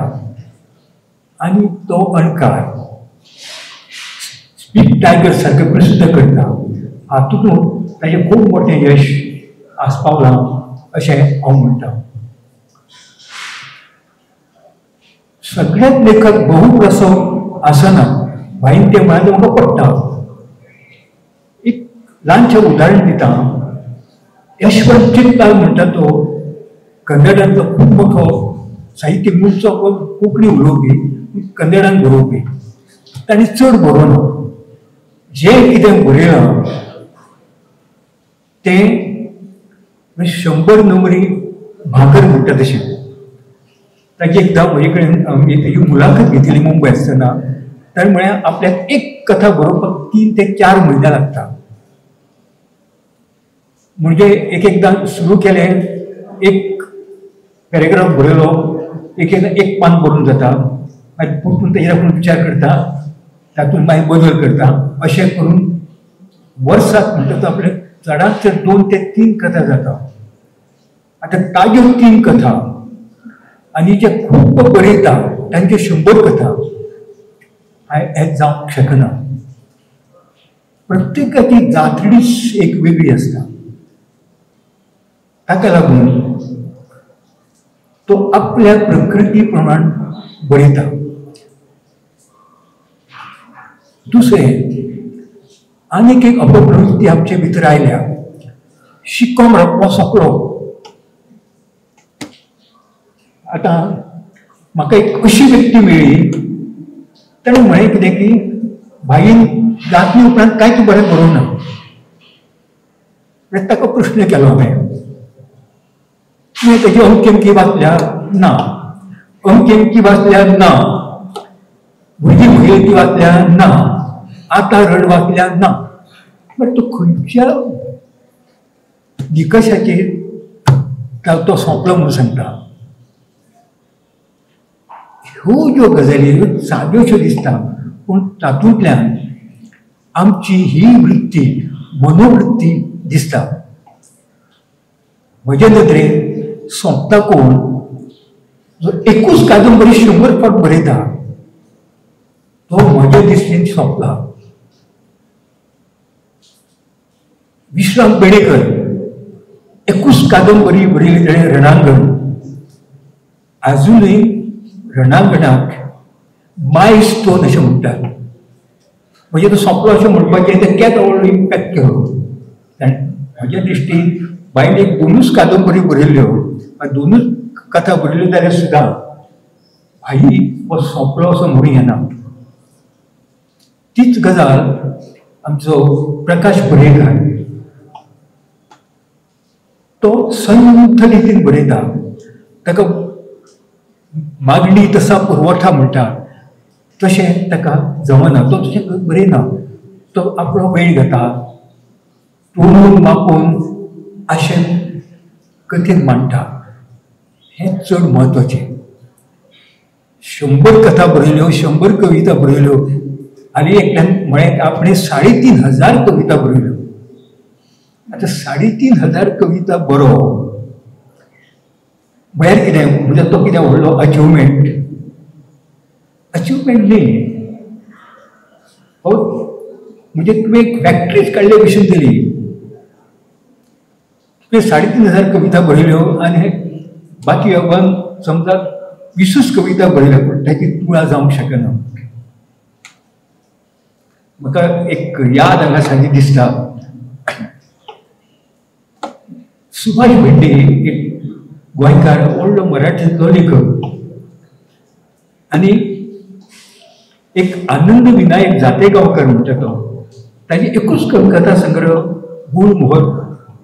S5: आनी तो अणकार स्पीक टायगर सारकें प्रसिद्ध करता. हातूंत ताचें खूब मोठें यश आस्पावलां अशें हांव म्हणटा. सगळेच लेखक बहुप्रसव आसना भाईन तें म्हळ्यार म्हाका पडटा. एक ल्हानशें उदाहरण दिता. यशवंत चित्ताल म्हणटा तो कन्नडांतलो खूब मोठो साहित्यिकूचो कोंकणी उलोवपी, कन्नडांत बरोवपी. ताणें चड बरोवना. जें कितें बरयलां तें 100 नंबरी भाकर म्हणटा तशें. ताची एकदां म्हजे कडेन ताची मुलाखत घेतिल्ली मुंबय आसतना. ताणें म्हळ्यार आपल्याक एक कथा बरोवपाक 3 ते 4 म्हयने लागता. म्हणजे एकदां सुरू केलें, एक पॅरेग्राफ बरयलो, एकदां एक पान बरोवन जाता, मागीर परतून ताचेर आपूण विचार करता, तातूंत मागीर बदल करता. अशें करून वर्साक म्हणटा तो आपले चडांत चड 2 ते 3 कथा जाता. आतां ताज्यो 3 कथा आनी जे खूब बरयता तांच्यो 100 कथा हें जावंक शकना. प्रत्येकाची जातडीच एक वेगळी आसता. ताका लागून तो आपल्या प्रकृती प्रमाण बरयता. दुसरें आनीक एक अपप्रवृत्ती आमचे भितर आयल्या, शिको म्हणप सोंपलो. आतां म्हाका एक अशी व्यक्ती मेळ्ळी, ताणें म्हळें कितें की भाईन जातली उपरांत कांयच बरें बरोवना. ताका प्रश्न केलो हांवें, तुवें तेजी अमकी अमकी वाचल्या? ना. अमकी अमकी वाचल्या? ना. भुरगीं भुरगीं ती वाचल्या? ना. आतां रड वाचल्या? ना. बट तो खंयच्या निकशाचेर तो सोंपलो म्हणून सांगता? ह्यो ज्यो गजाली साद्योश्यो दिसता, पूण तातूंतल्यान आमची ही वृत्ती मनोवृत्ती दिसता. म्हजे नदरेन सोंपता कोण जो एकूच कादंबरी 100 फावट बरयता तो म्हज्या दृश्टीन सोंपला. विश्राम बेडेकर एकूच कादंबरी बरयली ताणें रणांगण. आजुनूय रणांगणाक माय स्टोन अशें म्हणटात. म्हणजे तो सोंपलो अशें म्हणपाचें तें केदो व्हडलो इम्पॅक्ट केलो. म्हज्या दृश्टीन बायन एक 2च कादंबरी बरयल्ल्यो, 2च कथा बरयल्यो जाल्यार सुद्दां भाई हो सोंपलो असो म्हणूं येना. तीच गजाल आमचो प्रकाश पर्येकार. तो संथ रितीन बरयता, ताका मागणी तसा पुरवठा म्हणटा तशें ताका जमना, तो तशें बरयना. तो आपलो वेळ घेता, तोडून मापून अशें कथेन मांडटा. हें चड म्हत्वाचें. 100 कथा बरयल्यो, 100 कविता बरयल्यो, आनी एकल्यान म्हळें आपणे 3500 कविता बरयल्यो. आतां 3500 कविता बरोवप म्हळ्यार कितें, म्हणजे तो कितें व्हडलो अचिवमेंट न्ही. म्हणजे तुवें एक फॅक्टरीच काडले भशेन तरी तुवें 3500 कविता बरयल्यो आनी बाकी योगान समजा 20 कविता बरयल्या, पूण ताची तुळा जावंक शकना. म्हाका एक याद हांगा सांगी दिसता. सुभाष भेंडे एक गोंयकार, व्हडलो मराठींतलो लेखक, आनी एक आनंद विनायक जातेगांवकर म्हणटा तो, ताची एकूच कथा संग्रह गूळ मोहर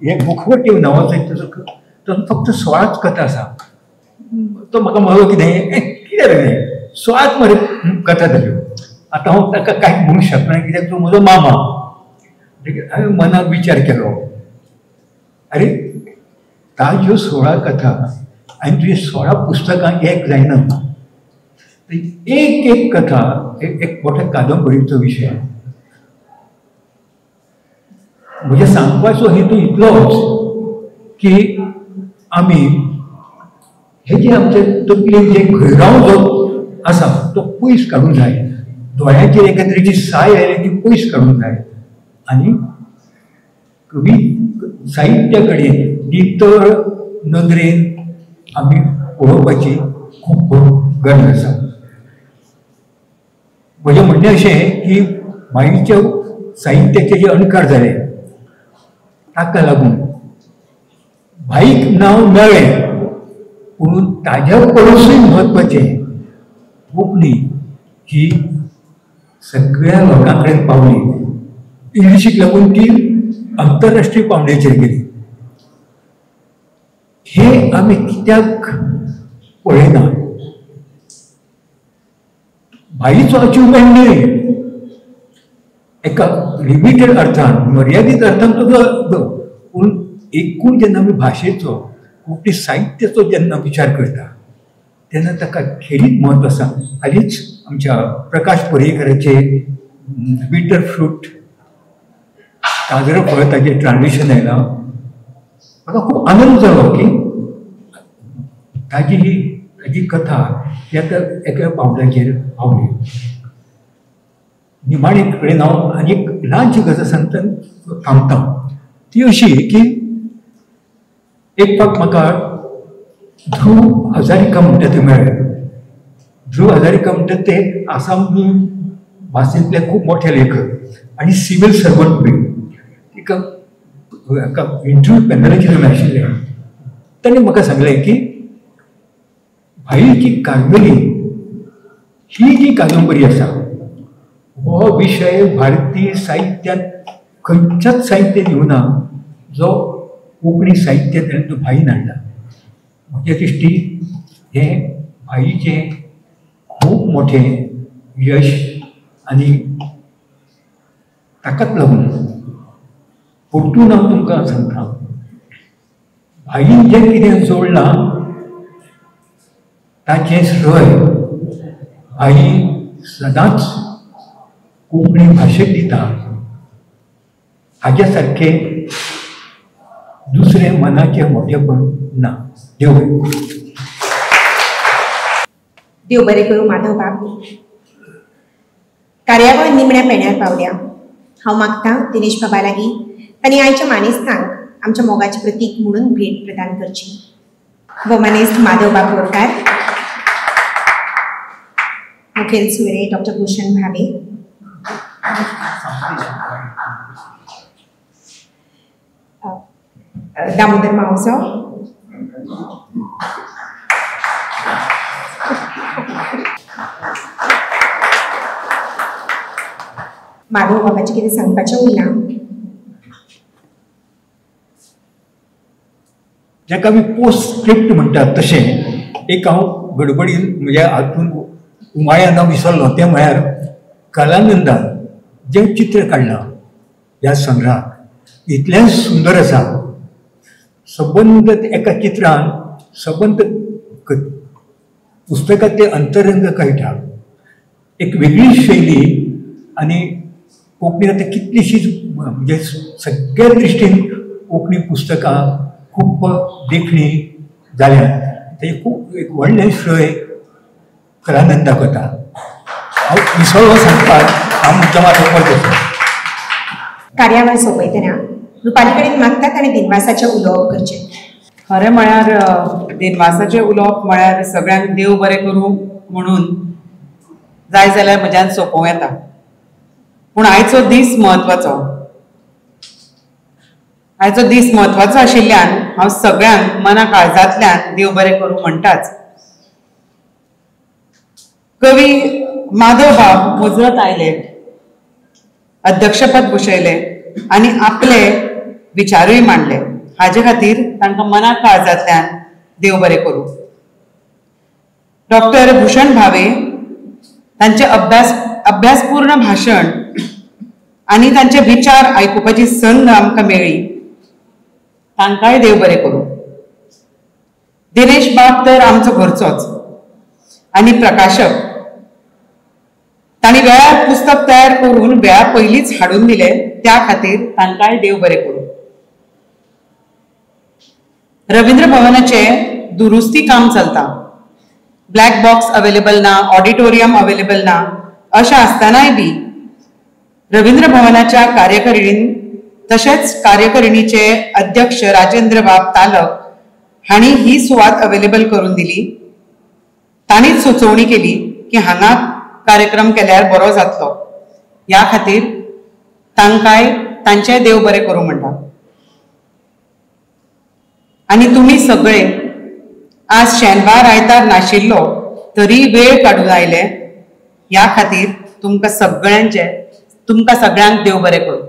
S5: हे मुखवटे नांवाचो ताजो फक्त 16च कथा आसा. तो म्हाका म्हणलो कितें रे 16च मरे कथा जाल्यो. आतां हांव ताका कांय म्हणूंक शकना, कित्याक तो म्हजो मामा. हांवें मनाक विचार केलो, अरे ताज्यो 16 कथा आनी तुजी 16 पुस्तकां एक जायना. एक कथा एक मोठ्या कादंबरीचो विशय. म्हणजे सांगपाचो हेतू इतलोच की आमी हे जे आमचे तकलेन जे गैराव जो आसा तो पयस काडूंक जाय. दोळ्यांचेर एका तरेची साय आयली ती पयस काडूंक जाय. आनी कवी साहित्या कडेन नितळ नदरेन आमी पळोवपाची खूब गरज आसा. म्हजें म्हणणें अशें की मागीरच्या साहित्याचे जे अणकार जाले ताका लागून भाईक नांव मेळ्ळें, पूण ताज्या पडोसूय म्हत्वाचें कोंकणी ही सगळ्या लोकां कडेन पावली. इंग्लिशीक लागून ती आंतरराष्ट्रीय पावंड्याचेर गेली. हे आमी कित्याक पळयना? भाईचो अचिवमेंट न्ही, एका लिमिटेड अर्थान मर्यादीत अर्थान तो, पूण एकूण जेन्ना आमी भाशेचो कोंकणी साहित्याचो जेन्ना विचार करता तेन्ना ताका खेरीत म्हत्व आसा. हालींच आमच्या प्रकाश पर्येकाराचे बिटर फ्रूट काजरां फळ ताचें ट्रान्सलेशन आयलां. म्हाका खूब आनंद जालो की ताजी कथा ही आतां एका पावंड्याचेर पावली. निमाणे कडेन हांव आनी एक ल्हानशी गजाल सांगता थांबता. ती अशी की एक फावट म्हाका ध्रुव हजारिका म्हणटा ते मेळ्ळे. ध्रुव हजारिका म्हणटा ते आसाम भाशेंतले खूब मोठे लेखक आनी सिवील सर्वंट बी. एका इंटरव्यू पॅनलाचेर आशिल्ले. ताणें म्हाका सांगलें की भाईची कार्मेली ही जी कादंबरी आसा हो विशय भारतीय साहित्यात खंयच्याच साहित्यात येवना जो कोंकणी साहित्यात तो भाईन हाडला. म्हज्या दृश्टी हे भाईचें खूब मोठें यश आनी ताकाच लागून परतून हांव तुमकां सांगता भाईन जें कितें जोडलां ताचें श्रय भाई सदांच कोंकणी भाशेक दिता. हाज्या सारकें दुसरें मनाचें मोठेपण ना. देव
S1: देव बरें करूं माधव बाब. कार्यावळ निमण्या पेण्यार पावल्या. हांव मागतां दिनेश बाबा लागीं तांणी आयच्या मानेस्तांक आमच्या मोगाचें प्रतीक म्हणून भेट प्रदान करची. वमानेस्त माधव बाब बोरकार, मुखेल सुरे डॉक्टर भूषण भावे, दामोदर मावजो, माधव बाबाचें कितें सांगपाचें उरना.
S5: ताका आमी पोस्ट स्क्रिप्ट म्हणटात तशें एक हांव गडबडीन म्हज्या हातून उमाळ्या नांव विसरलो तें म्हळ्यार कलानंदान जें चित्र काडलां ह्या संग्रहाक इतलें सुंदर आसा. सबंद एका चित्रान सबंद पुस्तकांतले अंतरंग कळटा. एक वेगळी शैली आनी कोंकणी आतां कितलीशीच म्हणजे सगळ्या दृश्टीन कोंकणी पुस्तकां खूब देखणी जाल्यात. तें खूब एक व्हडलें श्रेय कलानंदाक वता. हांव विसरलो सांगपाक हांव मुद्दामात करता.
S1: कार्यावळ सोंपयतना रुपाली कडेन मागतात आनी दिनवासाचें उलोवप करचें.
S6: खरें म्हळ्यार दिनवासाचें उलोवप म्हळ्यार सगळ्यांक देव बरें करूं म्हणून जाय जाल्यार म्हज्यान सोंपोवं येता. पूण आयचो दीस म्हत्वाचो. आयचो दीस म्हत्वाचो आशिल्ल्यान हांव सगळ्यांक मना काळजांतल्यान देव बरें करूं म्हणटाच. कवी माधव बाब मुजरत आयले, अध्यक्षपद भुशयलें आनी आपले विचारूय मांडले. हाजे खातीर तांकां मना काळजांतल्यान देव बरें करूं. डॉक्टर भूषण भावे तांचे अभ्यासपूर्ण भाशण आनी तांचे विचार आयकुपाची संद आमकां मेळ्ळी. तांकांय देव बरें करूं. दिनेश बाब तर आमचो घरचोच आनी प्रकाशक. तांणी वेळार पुस्तक तयार करून वेळा पयलींच हाडून दिलें, त्या खातीर तांकांय देव बरें करूं. रवींद्र भवनाचें दुरुस्ती काम चलता. ब्लॅक बॉक्स अवेलेबल ना, ऑडिटोरियम अवेलेबल ना अशें आसतनाय बी रवींद्र भवनाच्या कार्यकारिणीन तशेंच कार्यकारिणीचे अध्यक्ष राजेंद्र बाब तालक हांणी ही सुवात अवेलेबल करून दिली. तांणीच सुचोवणी केली की हांगा कार्यक्रम केल्यार बरो जातलो. ह्या खातीर तांकांय तांचें देव बरें करूं म्हणटा. आनी तुमी सगळे आज शेनवार आयतार नाशिल्लो तरी वेळ काडून आयले. ह्या खातीर तुमकां सगळ्यांक देव बरें करूं.